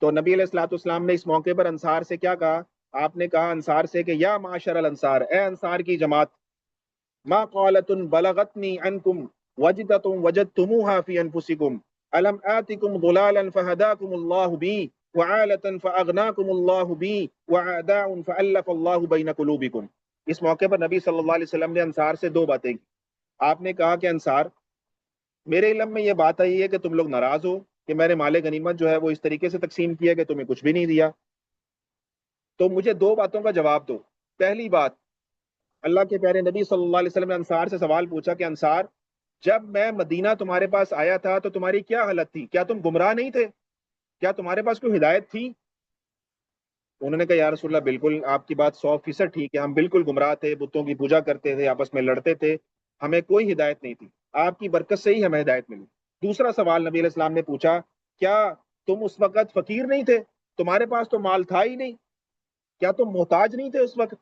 تو نبی علیہ الصلوۃ والسلام نے اس موقع پر انصار سے کیا کہا؟ آپ نے کہا انصار سے کہ یا معاشر الانصار، اے انصار کی جماعت، ما قالت بلغتنی عنکم وجدت وجدتموها فی انفسکم الم آتکم ضلالا فہداکم اللہ بی وعالتا فاغناکم اللہ بی وعداء فالف اللہ بین قلوبکم۔ اس موقع پر نبی صلی اللہ علیہ وسلم نے انصار سے دو باتیں کی۔ آپ نے کہا کہ انصار، میرے علم میں یہ بات آئی ہے کہ تم لوگ ناراض ہو کہ میں نے مال غنیمت جو ہے وہ اس طریقے سے تقسیم کیا کہ تمہیں کچھ بھی نہیں دیا، تو مجھے دو باتوں کا جواب دو۔ پہلی بات، اللہ کے پیارے نبی صلی اللہ علیہ وسلم نے انصار سے سوال پوچھا کہ انصار، جب میں مدینہ تمہارے پاس آیا تھا تو تمہاری کیا حالت تھی؟ کیا تم گمراہ نہیں تھے؟ کیا تمہارے پاس کوئی ہدایت تھی؟ انہوں نے کہا یا رسول اللہ بالکل آپ کی بات 100% ٹھیک ہے، ہم بالکل گمراہ تھے، بتوں کی پوجا کرتے تھے، آپس میں لڑتے تھے، ہمیں کوئی ہدایت نہیں تھی، آپ کی برکت سے ہی ہمیں ہدایت ملی۔ دوسرا سوال نبی علیہ السلام نے پوچھا، کیا تم اس وقت فقیر نہیں تھے؟ تمہارے پاس تو مال تھا ہی نہیں، کیا تم محتاج نہیں تھے اس وقت؟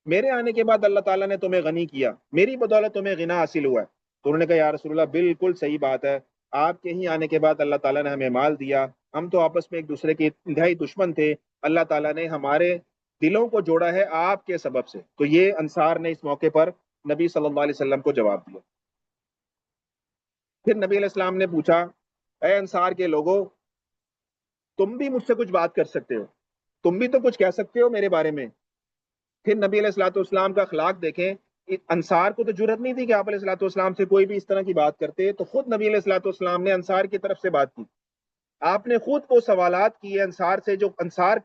میرے آنے کے بعد اللہ تعالیٰ نے تمہیں غنی کیا، میری بدولت تمہیں غنا حاصل ہوا ہے۔ تو انہوں نے کہا یا رسول اللہ بالکل صحیح بات ہے، آپ کے ہی آنے کے بعد اللہ تعالیٰ نے ہمیں مال دیا، ہم تو آپس میں ایک دوسرے کے انتہائی دشمن تھے، اللہ تعالیٰ نے ہمارے دلوں کو جوڑا ہے آپ کے سبب سے۔ تو یہ انصار نے اس موقع پر نبی صلی اللہ علیہ وسلم کو جواب دیا۔ پھر نبی علیہ السلام نے پوچھا، اے انصار کے لوگوں، تم بھی مجھ سے کچھ بات کر سکتے ہو، تم بھی تو کچھ کہہ سکتے ہو میرے بارے میں۔ پھر نبی علیہ الصلوۃ والسلام کا اخلاق دیکھیں، انصار کو تو جرت نہیں تھی کہ آپ علیہ الصلوۃ والسلام سے کوئی بھی اس طرح کی بات کرتے، تو خود نبی علیہ الصلوۃ والسلام نے انصار کی طرف سے بات کی، آپ نے خود وہ سوالات کیے انصار سے جو انصار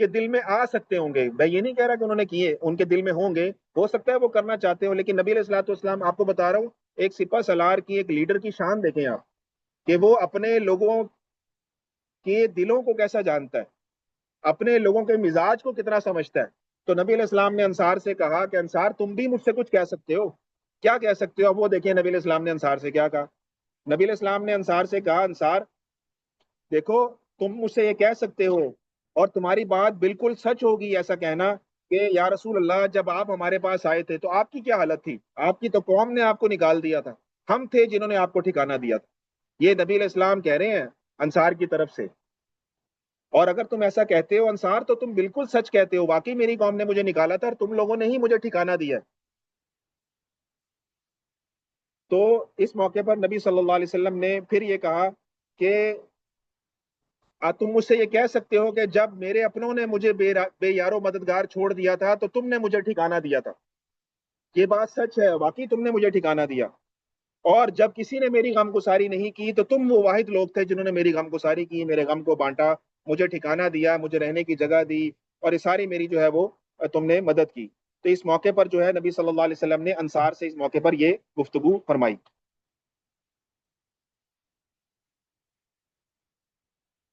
کے دل میں آ سکتے ہوں گے۔ میں یہ نہیں کہہ رہا کہ انہوں نے کیے، ان کے دل میں ہوں گے، ہو سکتا ہے وہ کرنا چاہتے ہوں، لیکن نبی علیہ الصلوۃ والسلام آپ کو بتا رہا ہوں، ایک سپہ سالار کی، ایک لیڈر کی شان دیکھیں آپ، کہ وہ اپنے لوگوں کے دلوں کو کیسا جانتا ہے، اپنے لوگوں کے مزاج کو کتنا سمجھتا ہے۔ تو نبی علیہ السلام نے انصار سے کہا کہ انصار تم بھی مجھ سے کچھ کہہ سکتے ہو، کیا کہہ سکتے ہو؟ اب وہ دیکھیں نبی علیہ السلام نے انصار سے کیا کہا۔ نبی علیہ السلام نے انصار سے کہا، انصار دیکھو، تم مجھ سے یہ کہہ سکتے ہو اور تمہاری بات بالکل سچ ہوگی ایسا کہنا کہ یا رسول اللہ جب آپ ہمارے پاس آئے تھے تو آپ کی کیا حالت تھی؟ آپ کی تو قوم نے آپ کو نکال دیا تھا، ہم تھے جنہوں نے آپ کو ٹھکانہ دیا تھا۔ یہ نبی علیہ السلام کہہ رہے ہیں انصار کی طرف سے۔ اور اگر تم ایسا کہتے ہو انصار تو تم بالکل سچ کہتے ہو، واقعی میری قوم نے مجھے نکالا تھا اور تم لوگوں نے ہی مجھے ٹھکانہ دیا ہے۔ تو اس موقع پر نبی صلی اللہ علیہ وسلم نے پھر یہ کہا کہ تم مجھ سے یہ کہہ سکتے ہو کہ جب میرے اپنوں نے مجھے بے یار و مددگار چھوڑ دیا تھا تو تم نے مجھے ٹھکانہ دیا تھا۔ یہ بات سچ ہے، واقعی تم نے مجھے ٹھکانہ دیا، اور جب کسی نے میری غم گساری نہیں کی تو تم وہ واحد لوگ تھے جنہوں نے میری غم گساری کی، میرے غم کو بانٹا، مجھے ٹھکانہ دیا، مجھے رہنے کی جگہ دی، اور یہ ساری میری جو ہے وہ تم نے مدد کی۔ تو اس موقع پر جو ہے نبی صلی اللہ علیہ وسلم نے انصار سے اس موقع پر یہ گفتگو فرمائی۔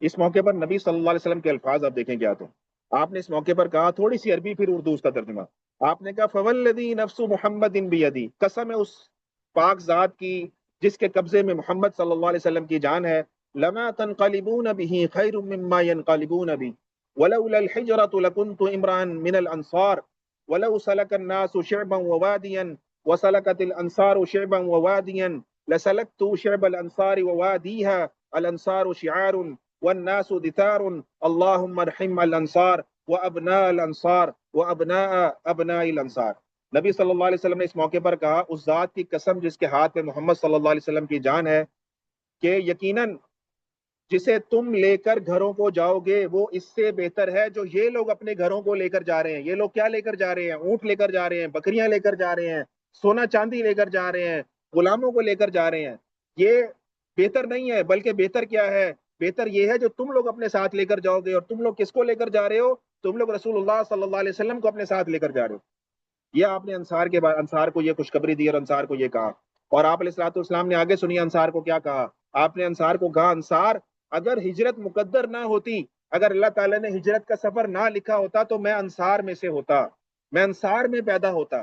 اس موقع پر نبی صلی اللہ علیہ وسلم کے الفاظ آپ دیکھیں کیا تو آپ نے اس موقع پر کہا، تھوڑی سی عربی پھر اردو اس کا ترجمہ، آپ نے کہا فوالذی نفس محمد بیدی، قسم ہے اس پاک ذات کی جس کے قبضے میں محمد صلی اللہ علیہ وسلم کی جان ہے، لما تنقلبون به خیر مما ينقلبون به ولولا الحجرة لكنت امرا من الانصار ولو سلك الناس شعبا وواديا وسلكت الانصار شعبا وواديا لسلكت شعب الانصار وواديها الانصار شعار والناس دثار اللهم ارحم الانصار وابناء الانصار وابناء ابناء الانصار۔ نبی صلی اللہ علیہ وسلم نے اس موقع پر کہا اس ذات کی قسم جس کے ہاتھ میں محمد صلی اللہ علیہ وسلم کی جان ہے کہ یقیناً جسے تم لے کر گھروں کو جاؤ گے وہ اس سے بہتر ہے جو یہ لوگ اپنے گھروں کو لے کر جا رہے ہیں۔ یہ لوگ کیا لے کر جا رہے ہیں؟ اونٹ لے کر جا رہے ہیں، بکریاں لے کر جا رہے ہیں، سونا چاندی لے کر جا رہے ہیں، غلاموں کو لے کر جا رہے ہیں۔ یہ بہتر نہیں ہے، بلکہ بہتر کیا ہے؟ بہتر یہ ہے جو تم لوگ اپنے ساتھ لے کر جاؤ گے۔ اور تم لوگ کس کو لے کر جا رہے ہو؟ تم لوگ رسول اللہ صلی اللہ علیہ وسلم کو اپنے ساتھ لے کر جا رہے ہو۔ یہ آپ نے انصار کے بعد انصار کو یہ خوشخبری دی اور انصار کو یہ کہا۔ اور آپ علیہ الصلوۃ والسلام نے آگے سنی انصار کو کیا کہا۔ آپ نے انصار کو کہا انصار اگر ہجرت مقدر نہ ہوتی، اگر اللہ تعالیٰ نے ہجرت کا سفر نہ لکھا ہوتا تو میں انصار میں سے ہوتا، میں انصار میں پیدا ہوتا،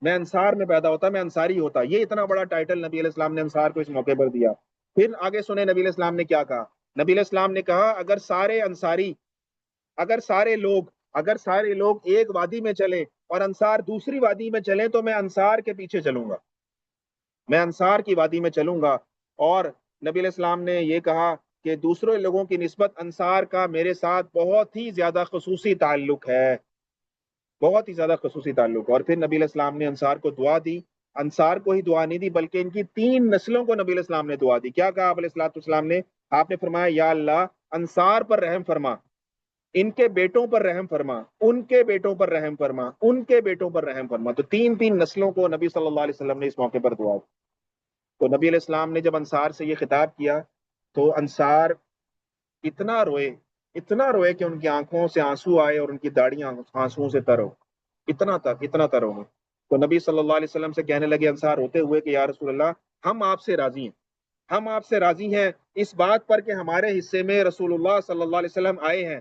میں انصار میں پیدا ہوتا، میں انصاری ہوتا۔ یہ اتنا بڑا ٹائٹل نبی علیہ السلام نے انصار کو اس موقع پر دیا۔ پھر آگے سنے نبی علیہ السلام نے کیا کہا۔ نبی علیہ السلام نے کہا اگر سارے انصاری، اگر سارے لوگ، اگر سارے لوگ ایک وادی میں چلے اور انصار دوسری وادی میں چلیں تو میں انصار کے پیچھے چلوں گا، میں انصار کی وادی میں چلوں گا۔ اور نبی علیہ السلام نے یہ کہا کہ دوسرے لوگوں کی نسبت انصار کا میرے ساتھ بہت ہی زیادہ خصوصی تعلق ہے، بہت ہی زیادہ خصوصی تعلق۔ اور پھر نبی علیہ السلام نے انصار کو دعا دی، انصار کو ہی دعا نہیں دی بلکہ ان کی 3 نسلوں کو نبی علیہ السلام نے دعا دی۔ کیا کہا آپ علیہ الصلوۃ والسلام نے؟ آپ نے فرمایا یا اللہ انصار پر رحم فرما، ان کے بیٹوں پر رحم فرما، ان کے بیٹوں پر رحم فرما، ان کے بیٹوں پر رحم فرما۔ تو 3 نسلوں کو نبی صلی اللہ علیہ وسلم نے اس موقع پر دعا دی۔ تو نبی علیہ السلام نے جب انصار سے یہ خطاب کیا تو انصار اتنا روئے، اتنا روئے کہ ان کی آنکھوں سے آنسو آئے اور ان کی داڑیاں آنسوؤں سے تر ہو، اتنا تر ہو۔ تو نبی صلی اللہ علیہ وسلم سے کہنے لگے انصار ہوتے ہوئے کہ یا رسول اللہ ہم آپ سے راضی ہیں، ہم آپ سے راضی ہیں اس بات پر کہ ہمارے حصے میں رسول اللہ صلی اللہ علیہ وسلم آئے ہیں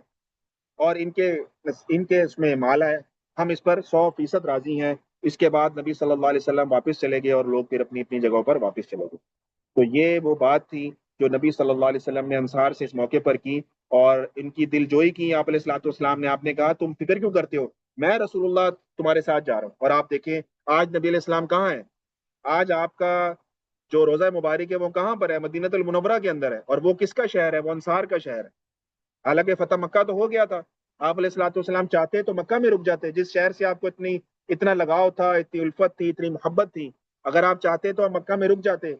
اور ان کے اس میں مال ہے، ہم اس پر 100% راضی ہیں۔ اس کے بعد نبی صلی اللہ علیہ وسلم واپس چلے گئے اور لوگ پھر اپنی اپنی جگہوں پر واپس چلے گئے۔ تو یہ وہ بات تھی جو نبی صلی اللہ علیہ وسلم نے انصار سے اس موقع پر کی اور ان کی دل جوئی کی۔ آپ علیہ الصلوۃ والسلام نے آپ نے کہا تم فکر کیوں کرتے ہو، میں رسول اللہ تمہارے ساتھ جا رہا ہوں۔ اور آپ دیکھیں آج نبی علیہ السلام کہاں ہے؟ آج آپ کا جو روزہ مبارک ہے وہ کہاں پر ہے؟ مدینہ المنورہ کے اندر ہے، اور وہ کس کا شہر ہے؟ وہ انصار کا شہر ہے۔ حالانکہ فتح مکہ تو ہو گیا تھا، آپ علیہ الصلوۃ والسلام چاہتے تو مکہ میں رک جاتے، جس شہر سے آپ کو اتنا لگاؤ تھا، اتنی الفت تھی، اتنی محبت تھی۔ اگر آپ چاہتے تو آپ مکہ میں رک جاتے،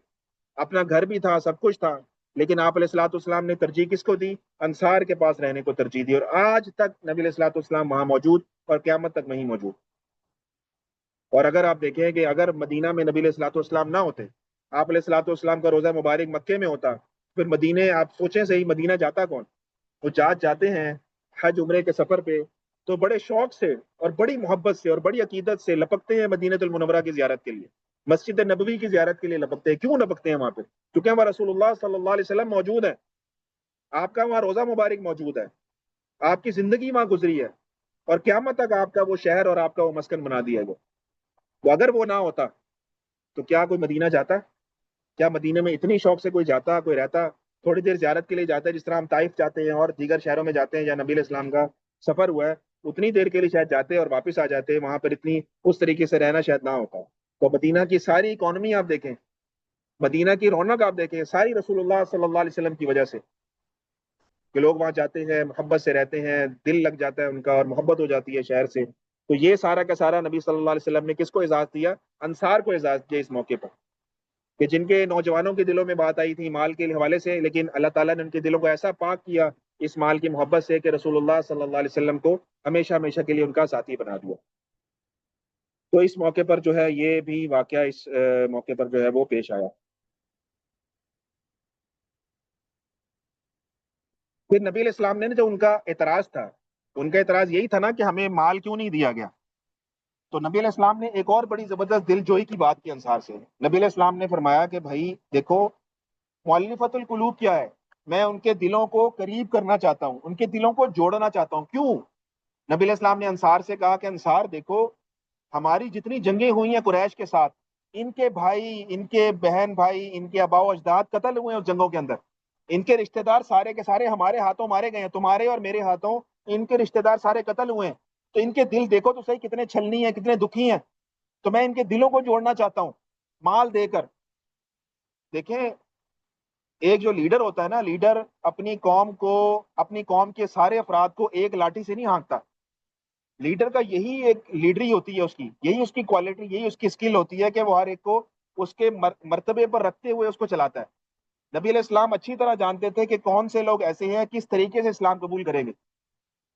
اپنا گھر بھی تھا، سب کچھ تھا، لیکن آپ علیہ الصلوۃ والسلام نے ترجیح کس کو دی؟ انصار کے پاس رہنے کو ترجیح دی، اور آج تک نبی علیہ الصلوۃ والسلام وہاں موجود اور قیامت تک وہیں موجود۔ اور اگر آپ دیکھیں کہ اگر مدینہ میں نبی علیہ الصلوۃ والسلام نہ ہوتے، آپ علیہ الصلوۃ والسلام کا روزہ مبارک مکے میں ہوتا، پھر مدینے آپ سوچیں صحیح مدینہ جاتا کون؟ وہ جاتے ہیں حج عمرے کے سفر پہ تو بڑے شوق سے اور بڑی محبت سے اور بڑی عقیدت سے لپکتے ہیں مدینہ المنورہ کی زیارت کے لیے، مسجد نبوی کی زیارت کے لیے لپکتے ہیں۔ کیوں لپکتے ہیں وہاں پہ؟ کیونکہ وہاں رسول اللہ صلی اللہ علیہ وسلم موجود ہے، آپ کا وہاں روزہ مبارک موجود ہے، آپ کی زندگی وہاں گزری ہے، اور قیامت تک آپ کا وہ شہر اور آپ کا وہ مسکن بنا دیا گیا۔ تو اگر وہ نہ ہوتا تو کیا کوئی مدینہ جاتا؟ کیا مدینہ میں اتنی شوق سے کوئی جاتا، کوئی رہتا؟ تھوڑی دیر زیارت کے لیے جاتا ہے، جس طرح ہم طائف جاتے ہیں اور دیگر شہروں میں جاتے ہیں یا نبی علیہ السلام کا سفر ہوا ہے، اتنی دیر کے لیے شاید جاتے ہیں اور واپس آ جاتے ہیں، وہاں پر اتنی اس طریقے سے رہنا شاید نہ ہوتا. تو مدینہ کی ساری اکانومی آپ دیکھیں، مدینہ کی رونق آپ دیکھیں، ساری رسول اللہ صلی اللہ علیہ وسلم کی وجہ سے، کہ لوگ وہاں جاتے ہیں، محبت سے رہتے ہیں، دل لگ جاتا ہے ان کا اور محبت ہو جاتی ہے شہر سے. تو یہ سارا کا سارا نبی صلی اللہ علیہ وسلم نے کس کو اعزاز دیا؟ انصار کو اعزاز دیا اس موقع پر، کہ جن کے نوجوانوں کے دلوں میں بات آئی تھی مال کے حوالے سے، لیکن اللہ تعالیٰ نے ان کے دلوں کو ایسا پاک کیا اس مال کی محبت سے کہ رسول اللہ صلی اللہ علیہ وسلم کو ہمیشہ ہمیشہ کے لیے ان کا ساتھی بنا دیا. تو اس موقع پر جو ہے یہ بھی واقعہ اس موقع پر جو ہے وہ پیش آیا. پھر نبی علیہ السلام نے جو ان کا اعتراض تھا، ان کا اعتراض یہی تھا نا کہ ہمیں مال کیوں نہیں دیا گیا. تو نبی علیہ السلام نے ایک اور بڑی زبردست دل جوئی کی بات کی انصار سے. نبی علیہ السلام نے فرمایا کہ بھائی دیکھو، مؤلفۃ القلوب کیا ہے؟ میں ان کے دلوں کو قریب کرنا چاہتا ہوں، ان کے دلوں کو جوڑنا چاہتا ہوں. کیوں؟ نبی علیہ السلام نے انصار سے کہا کہ انصار دیکھو، ہماری جتنی جنگیں ہوئی ہیں قریش کے ساتھ، ان کے بھائی، ان کے بہن بھائی، ان کے آبا و اجداد قتل ہوئے ہیں اس جنگوں کے اندر. ان کے رشتہ دار سارے کے سارے ہمارے ہاتھوں مارے گئے ہیں، تمہارے اور میرے ہاتھوں ان کے رشتہ دار سارے قتل ہوئے ہیں. تو ان کے دل دیکھو تو صحیح کتنے چھلنی ہیں، کتنے دکھی ہیں. تو میں ان کے دلوں کو جوڑنا چاہتا ہوں مال دے کر. دیکھیں، ایک جو لیڈر ہوتا ہے نا، لیڈر اپنی قوم کو، اپنی قوم کے سارے افراد کو ایک لاٹھی سے نہیں ہانکتا. لیڈر کا یہی ایک لیڈری ہوتی ہے، اس کی یہی اس کی کوالٹی، یہی اس کی اسکل ہوتی ہے کہ وہ ہر ایک کو اس کے مرتبے پر رکھتے ہوئے اس کو چلاتا ہے. نبی علیہ السلام اچھی طرح جانتے تھے کہ کون سے لوگ ایسے ہیں کس طریقے سے اسلام قبول کریں گے.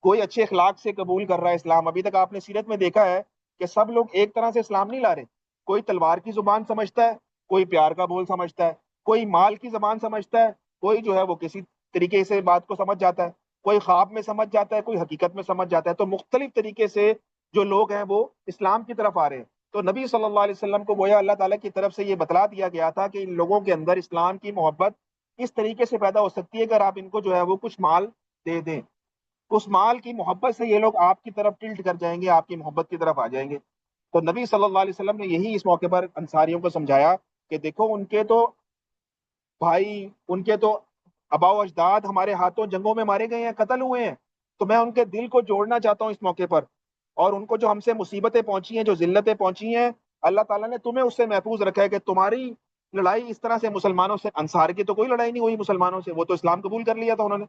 کوئی اچھے اخلاق سے قبول کر رہا ہے اسلام. ابھی تک آپ نے سیرت میں دیکھا ہے کہ سب لوگ ایک طرح سے اسلام نہیں لا رہے. کوئی تلوار کی زبان سمجھتا ہے، کوئی پیار کا بول سمجھتا ہے، کوئی مال کی زبان سمجھتا ہے، کوئی جو ہے وہ کسی طریقے سے بات کو سمجھ جاتا ہے، کوئی خواب میں سمجھ جاتا ہے، کوئی حقیقت میں سمجھ جاتا ہے. تو مختلف طریقے سے جو لوگ ہیں وہ اسلام کی طرف آ رہے ہیں. تو نبی صلی اللہ علیہ وسلم کو گویا اللہ تعالیٰ کی طرف سے یہ بتلا دیا گیا تھا کہ ان لوگوں کے اندر اسلام کی محبت اس طریقے سے پیدا ہو سکتی ہے کہ اگر آپ ان کو جو ہے وہ کچھ مال دے دیں، اس مال کی محبت سے یہ لوگ آپ کی طرف ٹلٹ کر جائیں گے، آپ کی محبت کی طرف آ جائیں گے. تو نبی صلی اللہ علیہ وسلم نے یہی اس موقع پر انصاریوں کو سمجھایا کہ دیکھو، ان کے تو بھائی، ان کے تو آبا و اجداد ہمارے ہاتھوں جنگوں میں مارے گئے ہیں، قتل ہوئے ہیں. تو میں ان کے دل کو جوڑنا چاہتا ہوں اس موقع پر. اور ان کو جو ہم سے مصیبتیں پہنچی ہیں، جو ذلتیں پہنچی ہیں، اللہ تعالیٰ نے تمہیں اس سے محفوظ رکھا ہے کہ تمہاری لڑائی اس طرح سے مسلمانوں سے، انصار کی تو کوئی لڑائی نہیں ہوئی مسلمانوں سے، وہ تو اسلام قبول کر لیا تھا انہوں نے.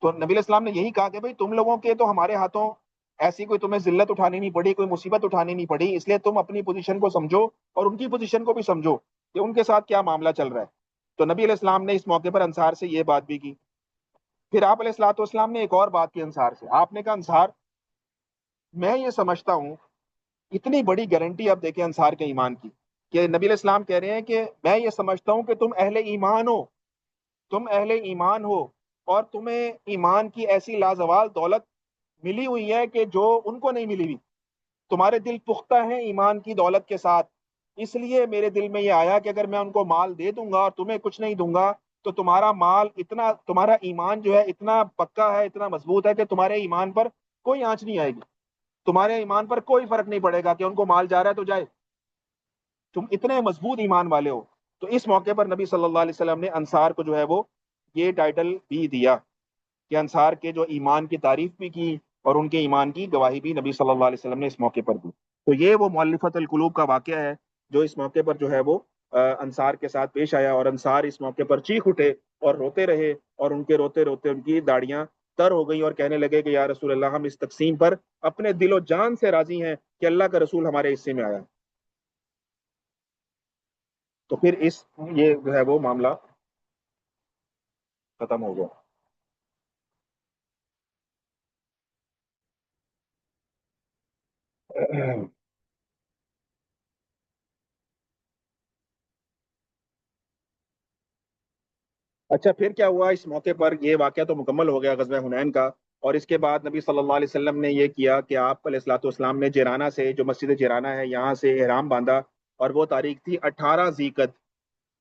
تو نبی علیہ السلام نے یہی کہا کہ بھائی تم لوگوں کے تو ہمارے ہاتھوں ایسی کوئی تمہیں ذلت اٹھانی نہیں پڑی، کوئی مصیبت اٹھانی نہیں پڑی، اس لیے تم اپنی پوزیشن کو سمجھو اور ان کی پوزیشن کو بھی سمجھو کہ ان کے ساتھ کیا معاملہ چل رہا ہے. تو نبی علیہ السلام نے اس موقع پر انصار سے یہ بات بھی کی. پھر آپ علیہ السلاۃ والسلام نے ایک اور بات کی انصار سے. آپ نے کہا انصار، میں یہ سمجھتا ہوں، اتنی بڑی گارنٹی اب دیکھیں انصار کے ایمان کی، کہ نبی علیہ السلام کہہ رہے ہیں کہ میں یہ سمجھتا ہوں کہ تم اہل ایمان ہو، تم اہل ایمان ہو، اور تمہیں ایمان کی ایسی لازوال دولت ملی ہوئی ہے کہ جو ان کو نہیں ملی ہوئی. تمہارے دل پختہ ہیں ایمان کی دولت کے ساتھ. اس لیے میرے دل میں یہ آیا کہ اگر میں ان کو مال دے دوں گا اور تمہیں کچھ نہیں دوں گا، تو تمہارا مال اتنا، تمہارا ایمان جو ہے اتنا پکا ہے، اتنا مضبوط ہے کہ تمہارے ایمان پر کوئی آنچ نہیں آئے گی، تمہارے ایمان پر کوئی فرق نہیں پڑے گا کہ ان کو مال جا رہا ہے تو جائے، تم اتنے مضبوط ایمان والے ہو. تو اس موقع پر نبی صلی اللہ علیہ وسلم نے انصار کو جو ہے وہ یہ ٹائٹل بھی دیا کہ انصار کے جو ایمان کی تعریف بھی کی اور ان کے ایمان کی گواہی بھی نبی صلی اللہ علیہ وسلم نے اس موقع پر دی. تو یہ وہ مؤلفۃ القلوب کا واقعہ ہے جو اس موقع پر جو ہے وہ انصار کے ساتھ پیش آیا. اور انصار اس موقع پر چیخ اٹھے اور روتے رہے، اور ان کے روتے روتے ان کی داڑیاں تر ہو گئیں اور کہنے لگے کہ یا رسول اللہ، ہم اس تقسیم پر اپنے دل و جان سے راضی ہیں کہ اللہ کا رسول ہمارے حصے میں آیا. تو پھر یہ جو ہے وہ معاملہ ختم ہو گیا. اچھا، پھر کیا ہوا اس موقع پر؟ یہ واقعہ تو مکمل ہو گیا غزوہ حنین کا. اور اس کے بعد نبی صلی اللہ علیہ وسلم نے یہ کیا کہ آپ علیہ الصلوۃ والسلام نے جیرانہ سے، جو مسجد جیرانہ ہے، یہاں سے احرام باندھا. اور وہ تاریخ تھی 18 ذی القعدہ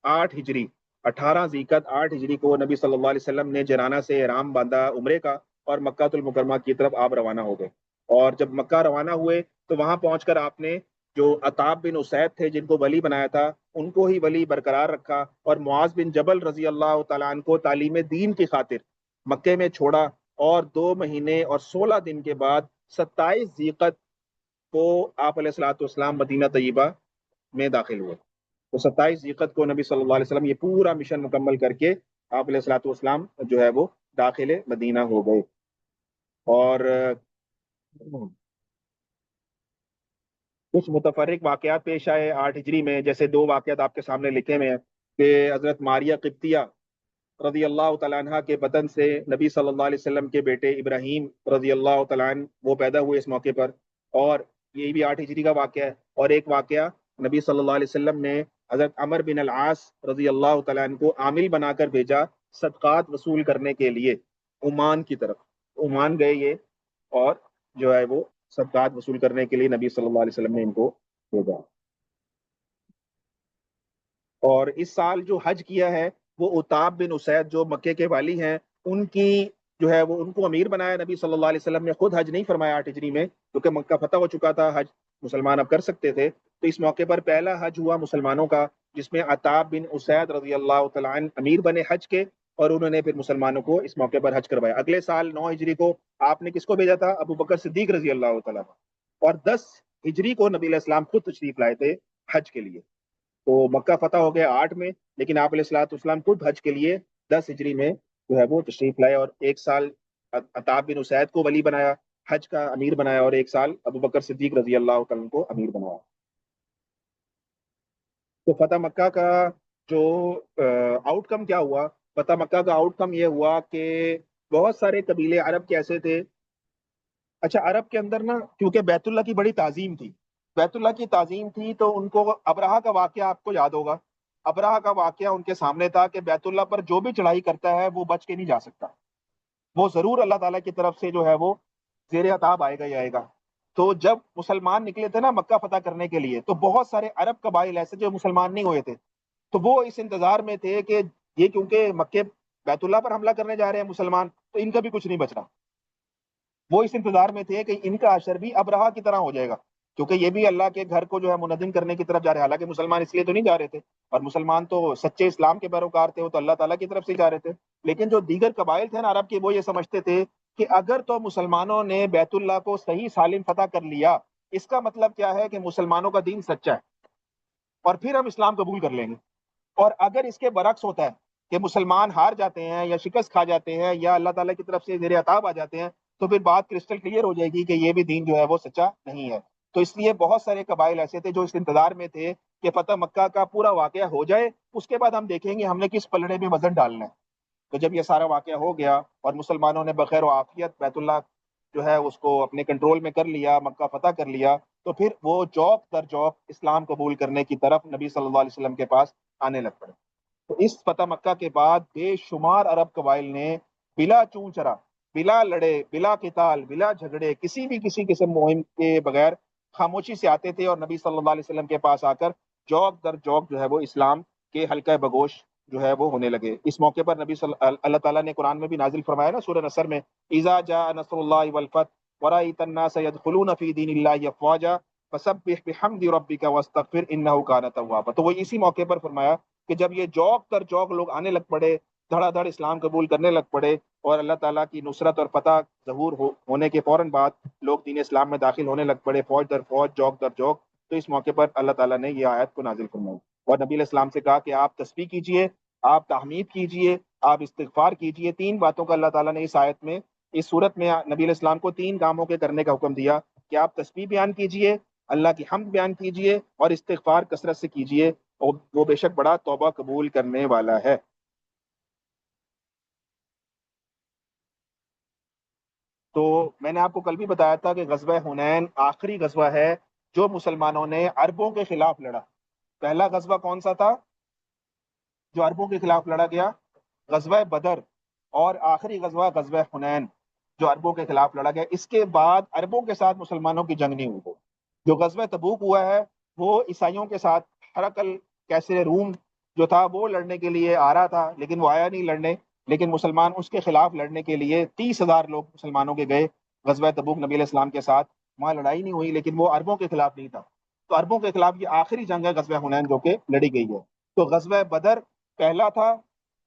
8 ہجری. 18 ذی القعدہ 8 ہجری کو نبی صلی اللہ علیہ وسلم نے جیرانہ سے احرام باندھا عمرے کا، اور مکہ المکرمہ کی طرف آپ روانہ ہو گئے. اور جب مکہ روانہ ہوئے تو وہاں پہنچ کر آپ نے جو عطاب بن اسید تھے جن کو ولی بنایا تھا ان کو ہی ولی برقرار رکھا، اور معاذ بن جبل رضی اللہ تعالیٰ عنہ کو تعلیم دین کی خاطر مکے میں چھوڑا، اور 2 مہینے اور 16 دن کے بعد 27 ذی القعدہ کو آپ علیہ الصلوۃ والسلام مدینہ طیبہ میں داخل ہوئے۔ تو 27 ذی القعدہ کو نبی صلی اللہ علیہ وسلم یہ پورا مشن مکمل کر کے آپ علیہ الصلوۃ والسلام جو ہے وہ داخل مدینہ ہو گئے۔ اور کچھ متفرق واقعات پیش آئے 8 ہجری میں، جیسے 2 واقعات آپ کے سامنے لکھے ہوئے ہیں کہ حضرت ماریہ قبطیہ رضی اللہ تعالیٰ عنہ کے بدن سے نبی صلی اللہ علیہ وسلم کے بیٹے ابراہیم رضی اللہ تعالیٰ عنہ وہ پیدا ہوئے اس موقع پر، اور یہ بھی 8 ہجری کا واقعہ ہے۔ اور ایک واقعہ نبی صلی اللہ علیہ وسلم نے حضرت عمر بن العاص رضی اللہ تعالیٰ عنہ کو عامل بنا کر بھیجا صدقات وصول کرنے کے لیے عمان کی طرف۔ عمان گئے یہ، اور جو ہے وہ صدقات وصول کرنے کے لیے نبی صلی اللہ علیہ وسلم نے ان کو بھیجا۔ اور اس سال جو حج کیا ہے وہ عتاب بن اسید جو مکے کے والی ہیں ان کی جو ہے وہ ان کو امیر بنایا نبی صلی اللہ علیہ وسلم نے، خود حج نہیں فرمایا 8 ہجری میں کیونکہ مکہ فتح ہو چکا تھا، حج مسلمان اب کر سکتے تھے۔ تو اس موقع پر پہلا حج ہوا مسلمانوں کا، جس میں عتاب بن اسید رضی اللہ تعالیٰ عنہ امیر بنے حج کے، اور انہوں نے پھر مسلمانوں کو اس موقع پر حج کروایا۔ اگلے سال 9 ہجری کو آپ نے کس کو بھیجا تھا؟ ابو بکر صدیق رضی اللہ تعالیٰ عنہ۔ اور 10 ہجری کو نبی علیہ السلام خود تشریف لائے تھے حج کے لیے۔ تو مکہ فتح ہو گیا 8 میں، لیکن آپ علیہ الصلوۃ والسلام خود حج کے لیے 10 ہجری میں جو ہے وہ تشریف لائے، اور ایک سال عتاب بن اسید کو ولی بنایا، حج کا امیر بنایا، اور ایک سال ابو بکر صدیق رضی اللہ تعالیٰ عنہ کو امیر بنایا۔ تو فتح مکہ کا جو آؤٹ کم کیا ہوا؟ فتح مکہ کا آؤٹ کم یہ ہوا کہ بہت سارے قبیلے عرب کے ایسے تھے۔ اچھا، عرب کے اندر نا کیونکہ بیت اللہ کی بڑی تعظیم تھی، بیت اللہ کی تعظیم تھی، تو ان کو ابرہہ کا واقعہ آپ کو یاد ہوگا۔ ابرہہ کا واقعہ ان کے سامنے تھا کہ بیت اللہ پر جو بھی چڑھائی کرتا ہے وہ بچ کے نہیں جا سکتا، وہ ضرور اللہ تعالیٰ کی طرف سے جو ہے وہ زیر عطاب آئے گا ہی آئے گا۔ تو جب مسلمان نکلے تھے نا مکہ فتح کرنے کے لیے، تو بہت سارے عرب قبائل ایسے جو مسلمان نہیں ہوئے تھے، تو وہ اس انتظار میں تھے کہ یہ کیونکہ مکے بیت اللہ پر حملہ کرنے جا رہے ہیں مسلمان، تو ان کا بھی کچھ نہیں بچ رہا۔ وہ اس انتظار میں تھے کہ ان کا اشر بھی ابرہہ کی طرح ہو جائے گا، کیونکہ یہ بھی اللہ کے گھر کو جو ہے منہدم کرنے کی طرف جا رہے ہیں۔ حالانکہ مسلمان اس لیے تو نہیں جا رہے تھے، اور مسلمان تو سچے اسلام کے پیروکار تھے، وہ تو اللہ تعالیٰ کی طرف سے جا رہے تھے۔ لیکن جو دیگر قبائل تھے نا عرب کے، وہ یہ سمجھتے تھے کہ اگر تو مسلمانوں نے بیت اللہ کو صحیح سالم فتح کر لیا، اس کا مطلب کیا ہے کہ مسلمانوں کا دین سچا ہے، اور پھر ہم اسلام قبول کر لیں گے۔ اور اگر اس کے برعکس ہوتا ہے کہ مسلمان ہار جاتے ہیں یا شکست کھا جاتے ہیں یا اللہ تعالیٰ کی طرف سے زیر عطاب آ جاتے ہیں، تو پھر بات کرسٹل کلیئر ہو جائے گی کہ یہ بھی دین جو ہے وہ سچا نہیں ہے۔ تو اس لیے بہت سارے قبائل ایسے تھے جو اس انتظار میں تھے کہ فتح مکہ کا پورا واقعہ ہو جائے، اس کے بعد ہم دیکھیں گے ہم نے کس پلڑے میں وزن ڈالنا ہے۔ تو جب یہ سارا واقعہ ہو گیا اور مسلمانوں نے بخیر و عافیت بیت اللہ جو ہے اس کو اپنے کنٹرول میں کر لیا، مکہ فتح کر لیا، تو پھر وہ جوک در جوک اسلام قبول کرنے کی طرف نبی صلی اللہ علیہ وسلم کے پاس آنے لگ پڑے۔ تو اس فتح مکہ کے بعد بے شمار عرب قبائل نے بلا چون چرا، بلا لڑے، بلا قتال، بلا جھگڑے، کسی بھی کسی قسم مہم کے بغیر خاموشی سے آتے تھے، اور نبی صلی اللہ علیہ وسلم کے پاس آ کر جوک در جوک جو ہے وہ اسلام کے حلقہ بگوش جو ہے وہ ہونے لگے۔ اس موقع پر اللہ تعالیٰ نے قرآن میں بھی نازل فرمایا نا سورہ نصر میں، اذا جاء نصر اللہ والفتح ورأيت الناس يدخلون في دين الله افواجا فسبح بحمد ربك واستغفر انه كان توابا۔ تو وہ اسی موقع پر فرمایا کہ جب یہ جوک در جوک لوگ آنے لگ پڑے، دھڑا دھڑ اسلام قبول کرنے لگ پڑے، اور اللہ تعالیٰ کی نصرت اور فتح ظہور ہونے کے فوراً بعد لوگ دین اسلام میں داخل ہونے لگ پڑے، فوج در فوج، جوک در جوک، تو اس موقع پر اللہ تعالیٰ نے یہ آیت کو نازل فرمائی، اور نبی علیہ السلام سے کہا کہ آپ تسبیح کیجئے، آپ تحمید کیجئے، آپ استغفار کیجئے۔ 3 باتوں کا اللہ تعالیٰ نے اس آیت میں، اس صورت میں نبی علیہ السلام کو 3 کاموں کے کرنے کا حکم دیا کہ آپ تسبیح بیان کیجئے، اللہ کی حمد بیان کیجئے، اور استغفار کثرت سے کیجئے، اور وہ بے شک بڑا توبہ قبول کرنے والا ہے۔ تو میں نے آپ کو کل بھی بتایا تھا کہ غزوہ حنین آخری غزوہ ہے جو مسلمانوں نے عربوں کے خلاف لڑا۔ پہلا غزوہ کون سا تھا جو عربوں کے خلاف لڑا گیا؟ غزوہ بدر، اور آخری غزوہ غزوہ حنین جو عربوں کے خلاف لڑا گیا۔ اس کے بعد عربوں کے ساتھ مسلمانوں کی جنگ نہیں ہوئی۔ جو غزوہ تبوک ہوا ہے وہ عیسائیوں کے ساتھ، ہرقل کیسر روم جو تھا وہ لڑنے کے لیے آ رہا تھا، لیکن وہ آیا نہیں لڑنے، لیکن مسلمان اس کے خلاف لڑنے کے لیے 30,000 لوگ مسلمانوں کے گئے غزوہ تبوک نبی علیہ السلام کے ساتھ۔ وہاں لڑائی نہیں ہوئی، لیکن وہ عربوں کے خلاف نہیں تھا۔ تو عربوں کے خلاف یہ آخری جنگ ہے غزوہ حنین جو کہ لڑی گئی ہے. تو غزوہ بدر پہلا تھا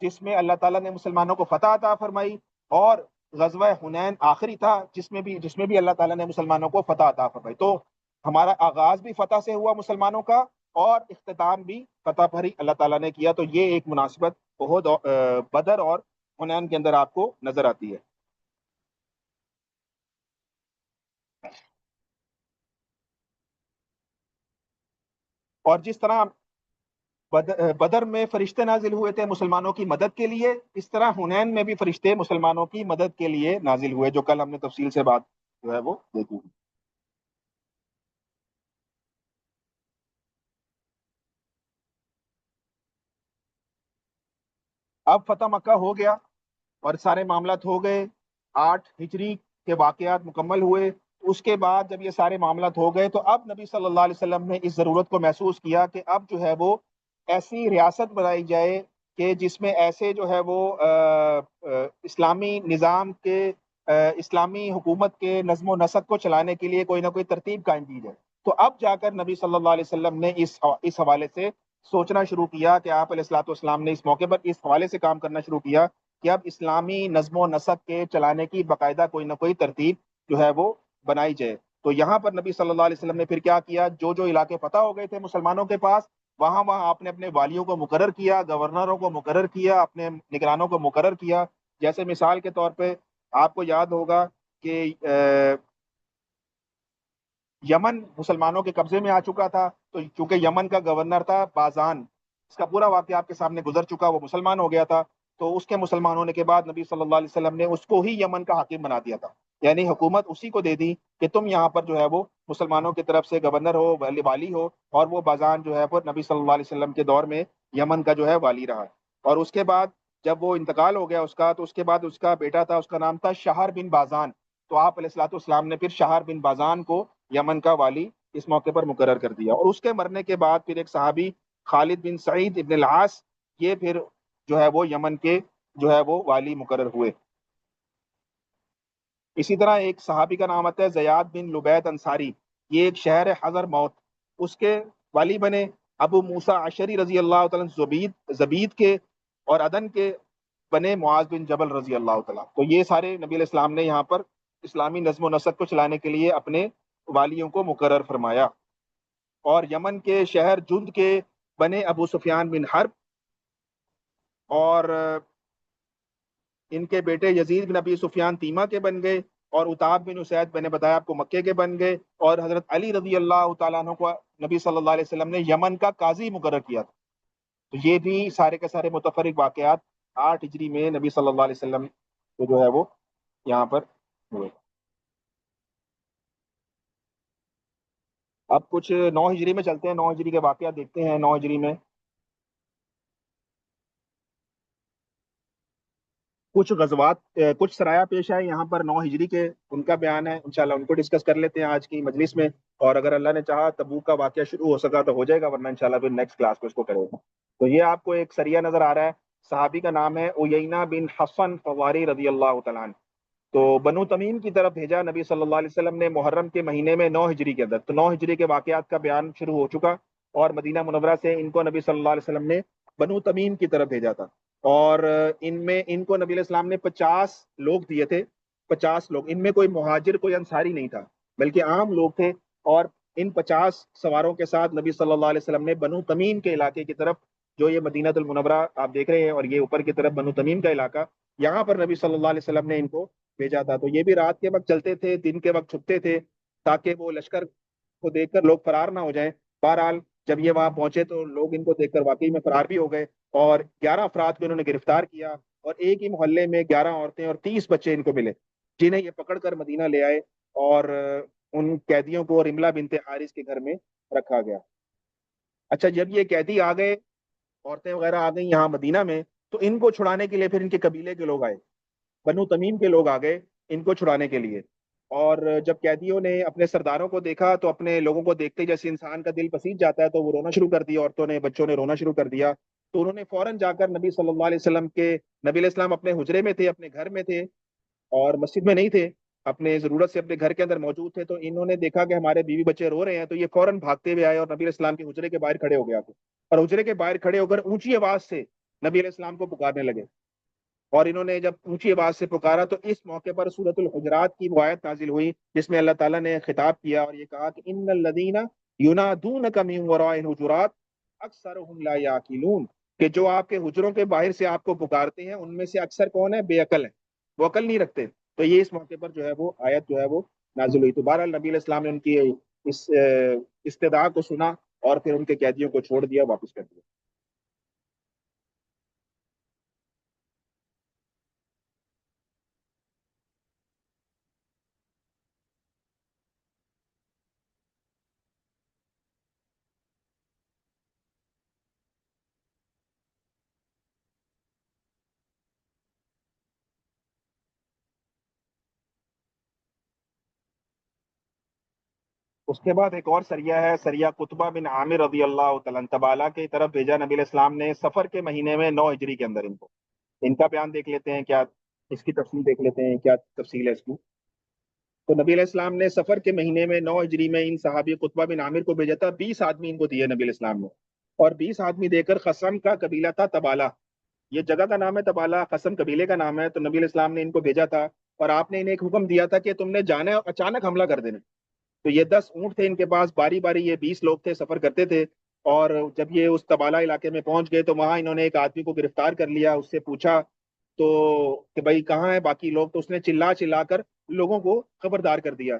جس میں اللہ تعالیٰ نے مسلمانوں کو فتح عطا فرمائی، اور غزوہ حنین آخری تھا جس میں بھی اللہ تعالیٰ نے مسلمانوں کو فتح عطا فرمائی. تو ہمارا آغاز بھی فتح سے ہوا مسلمانوں کا، اور اختتام بھی فتح پر ہی اللہ تعالیٰ نے کیا. تو یہ ایک مناسبت احد، بدر اور حنین کے اندر آپ کو نظر آتی ہے. اور جس طرح بدر میں فرشتے نازل ہوئے تھے مسلمانوں کی مدد کے لیے، اس طرح حنین میں بھی فرشتے مسلمانوں کی مدد کے لیے نازل ہوئے، جو کل ہم نے تفصیل سے بات جو ہے وہ دیکھی. اب فتح مکہ ہو گیا اور سارے معاملات ہو گئے، 8 ہجری کے واقعات مکمل ہوئے. اس کے بعد جب یہ سارے معاملات ہو گئے تو اب نبی صلی اللہ علیہ وسلم نے اس ضرورت کو محسوس کیا کہ اب جو ہے وہ ایسی ریاست بنائی جائے کہ جس میں ایسے جو ہے وہ اسلامی نظام کے، اسلامی حکومت کے نظم و نسق کو چلانے کے لیے کوئی نہ کوئی ترتیب قائم کی جائے. تو اب جا کر نبی صلی اللہ علیہ وسلم نے اس حوالے سے سوچنا شروع کیا کہ آپ علیہ الصلوۃ والسلام نے اس موقع پر اس حوالے سے کام کرنا شروع کیا کہ اب اسلامی نظم و نسق کے چلانے کی باقاعدہ کوئی نہ کوئی ترتیب جو ہے وہ بنائی جائے. تو یہاں پر نبی صلی اللہ علیہ وسلم نے پھر کیا کیا، جو علاقے فتح ہو گئے تھے مسلمانوں کے پاس، وہاں آپ نے اپنے والیوں کو مقرر کیا، گورنروں کو مقرر کیا، اپنے نگرانوں کو مقرر کیا. جیسے مثال کے طور پہ آپ کو یاد ہوگا کہ یمن مسلمانوں کے قبضے میں آ چکا تھا، تو چونکہ یمن کا گورنر تھا بازان، اس کا پورا واقعہ آپ کے سامنے گزر چکا، وہ مسلمان ہو گیا تھا. تو اس کے مسلمان ہونے کے بعد نبی صلی اللہ علیہ وسلم نے اس کو ہی یمن کا حاکم بنا دیا تھا، یعنی حکومت اسی کو دے دی کہ تم یہاں پر جو ہے وہ مسلمانوں کی طرف سے گورنر ہو، والی ہو. اور وہ بازان جو ہے وہ نبی صلی اللہ علیہ وسلم کے دور میں یمن کا جو ہے والی رہا. اور اس کے بعد جب وہ انتقال ہو گیا اس کا، تو اس کے بعد اس کا بیٹا تھا، اس کا نام تھا شہر بن بازان. تو آپ علیہ الصلوۃ والسلام نے پھر شہر بن بازان کو یمن کا والی اس موقع پر مقرر کر دیا. اور اس کے مرنے کے بعد پھر ایک صحابی خالد بن سعید ابن العاص، یہ پھر جو ہے وہ یمن کے جو ہے وہ والی مقرر ہوئے. اسی طرح ایک صحابی کا نام آتا ہے زیاد بن لبید انصاری، یہ ایک شہر ہے حضر موت، اس کے والی بنے. ابو موسیٰ عشری رضی اللہ تعالیٰ زبید کے اور عدن کے بنے معاذ بن جبل رضی اللہ تعالیٰ. تو یہ سارے نبی علیہ السلام نے یہاں پر اسلامی نظم و نسق کو چلانے کے لیے اپنے والیوں کو مقرر فرمایا. اور یمن کے شہر جند کے بنے ابو سفیان بن حرب، اور ان کے بیٹے یزید بن ابی سفیان تیمہ کے بن گئے، اور اتاب بن اسید میں نے بتایا آپ کو مکے کے بن گئے. اور حضرت علی رضی اللہ تعالیٰ عنہ کو نبی صلی اللہ علیہ وسلم نے یمن کا قاضی مقرر کیا تھا. تو یہ بھی سارے کے سارے متفرق واقعات 8 ہجری میں نبی صلی اللہ علیہ وسلم کو جو ہے وہ یہاں پر ہوئے. اب کچھ 9 ہجری میں چلتے ہیں، 9 ہجری کے واقعات دیکھتے ہیں. 9 ہجری میں کچھ غزوات، کچھ سرایہ پیش آئے یہاں پر 9 ہجری کے، ان کا بیان ہے، انشاءاللہ ان کو ڈسکس کر لیتے ہیں آج کی مجلس میں. اور اگر اللہ نے چاہا تبوک کا واقعہ شروع ہو سکا تو ہو جائے گا، ورنہ انشاءاللہ پھر نیکسٹ کلاس کو اس کو کریں گے. تو یہ آپ کو ایک سریہ نظر آ رہا ہے، صحابی کا نام ہے عیینہ بن حصن فواری رضی اللہ تعالیٰ عنہ. تو بنو تمیم کی طرف بھیجا نبی صلی اللہ علیہ وسلم نے محرم کے مہینے میں 9 ہجری کے اندر. تو 9 ہجری کے واقعات کا بیان شروع ہو چکا، اور مدینہ منورہ سے ان کو نبی صلی اللہ علیہ وسلم نے بنو تمیم کی طرف بھیجا تھا. اور ان کو نبی علیہ السلام نے 50 لوگ دیے تھے. 50 لوگ، ان میں کوئی مہاجر کوئی انصاری نہیں تھا، بلکہ عام لوگ تھے. اور ان 50 سواروں کے ساتھ نبی صلی اللہ علیہ وسلم نے بنو تمیم کے علاقے کی طرف، جو یہ مدینہ المنورہ آپ دیکھ رہے ہیں اور یہ اوپر کی طرف بنو تمیم کا علاقہ، یہاں پر نبی صلی اللہ علیہ وسلم نے ان کو بھیجا تھا. تو یہ بھی رات کے وقت چلتے تھے، دن کے وقت چھپتے تھے، تاکہ وہ لشکر کو دیکھ کر لوگ فرار نہ ہو جائیں. بہرحال جب یہ وہاں پہنچے تو لوگ ان کو دیکھ کر واقعی میں فرار بھی ہو گئے، اور 11 افراد کو انہوں نے گرفتار کیا. اور ایک ہی محلے میں 11 عورتیں اور 30 بچے ان کو ملے، جنہیں یہ پکڑ کر مدینہ لے آئے، اور ان قیدیوں کو رملہ بنت حارث کے گھر میں رکھا گیا. اچھا، جب یہ قیدی آ گئے، عورتیں وغیرہ آ گئیں یہاں مدینہ میں، تو ان کو چھڑانے کے لیے پھر ان کے قبیلے کے لوگ آئے، بنو تمیم کے لوگ آ گئے ان کو چھڑانے کے لیے. اور جب قیدیوں نے اپنے سرداروں کو دیکھا تو اپنے لوگوں کو دیکھتے جیسے انسان کا دل پسیج جاتا ہے، تو وہ رونا شروع کر دیا، عورتوں نے بچوں نے رونا شروع کر دیا. تو انہوں نے فوراً جا کر نبی صلی اللہ علیہ وسلم کے، نبی علیہ السلام اپنے حجرے میں تھے، اپنے گھر میں تھے اور مسجد میں نہیں تھے. اپنے ضرورت سے اپنے گھر کے اندر موجود تھے، تو انہوں نے دیکھا کہ ہمارے بیوی بچے رو رہے ہیں، تو یہ فوراً بھاگتے ہوئے آئے اور نبی علیہ السلام کے حجرے کے باہر کھڑے ہو گیا تھے، اور حجرے کے باہر کھڑے ہو کر اونچی آواز سے نبی علیہ السلام کو پکارنے لگے۔ اور انہوں نے جب اونچی آواز سے پکارا تو اس موقع پر سورۃ الحجرات کی وہ آیت نازل ہوئی جس میں اللہ تعالیٰ نے خطاب کیا اور یہ کہا کہ ان الذین ینادونک من وراء الحجرات اکثرهم لا یعقلون، کہ جو آپ کے حجروں کے باہر سے آپ کو پکارتے ہیں ان میں سے اکثر کون ہے؟ بے عقل ہیں، وہ عقل نہیں رکھتے۔ تو یہ اس موقع پر جو ہے وہ آیت جو ہے وہ نازل ہوئی۔ تو بہرحال نبی علیہ السلام نے ان کی اس استدعا کو سنا اور پھر ان کے قیدیوں کو چھوڑ دیا، واپس کر دیا۔ اس کے بعد ایک اور سریہ ہے، سریہ قطبہ بن عامر رضی اللہ تعالیٰ عنہ، تبالہ کی طرف بھیجا نبی علیہ السلام نے سفر کے مہینے میں 9 ہجری کے اندر۔ ان کا بیان دیکھ لیتے ہیں، کیا اس کی تفصیل دیکھ لیتے ہیں، کیا تفصیل ہے اس کی۔ تو نبی علیہ السلام نے سفر کے مہینے میں 9 ہجری میں ان صحابی قطبہ بن عامر کو بھیجا تھا، 20 آدمی ان کو دیے نبی علیہ السلام نے، اور 20 آدمی دے کر خصم کا قبیلہ تھا تبالہ، یہ جگہ کا نام ہے تبالہ، قسم قبیلے کا نام ہے۔ تو نبی علیہ السلام نے ان کو بھیجا تھا اور آپ نے انہیں ایک حکم دیا تھا کہ تم نے جانا ہے اور اچانک حملہ کر دینا۔ تو یہ 10 اونٹ تھے ان کے پاس، باری باری یہ 20 لوگ تھے، سفر کرتے تھے۔ اور جب یہ اس تبالہ علاقے میں پہنچ گئے تو وہاں انہوں نے ایک آدمی کو گرفتار کر لیا، اس سے پوچھا تو کہ بھائی کہاں ہے باقی لوگ، تو اس نے چلا چلا کر لوگوں کو خبردار کر دیا۔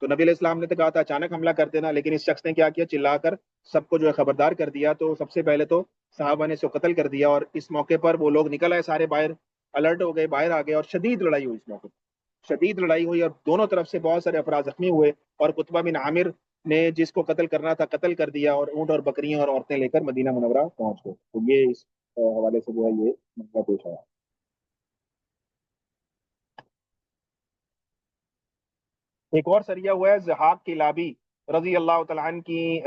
تو نبی علیہ السلام نے تو کہا تھا اچانک حملہ کر دینا، لیکن اس شخص نے کیا کیا، چلا کر سب کو جو ہے خبردار کر دیا۔ تو سب سے پہلے تو صحابہ نے اس کو قتل کر دیا، اور اس موقع پر وہ لوگ نکل آئے سارے باہر، الرٹ ہو گئے، باہر آ گئے، اور شدید لڑائی ہوئی اس موقع پر، شدید لڑائی ہوئی اور دونوں طرف سے بہت سارے افراد زخمی ہوئے، اور قطبہ بن عامر نے جس کو قتل کرنا تھا قتل کر دیا، اور اونٹ اور بکریاں اور عورتیں لے کر مدینہ منورہ پہنچ گئے۔ تو یہ اس حوالے سے جو ہے یہ مسئلہ پیش آیا۔ ایک اور سریہ ہوا ہے زحاق کلابی رضی اللہ تعالیٰ عنہ کی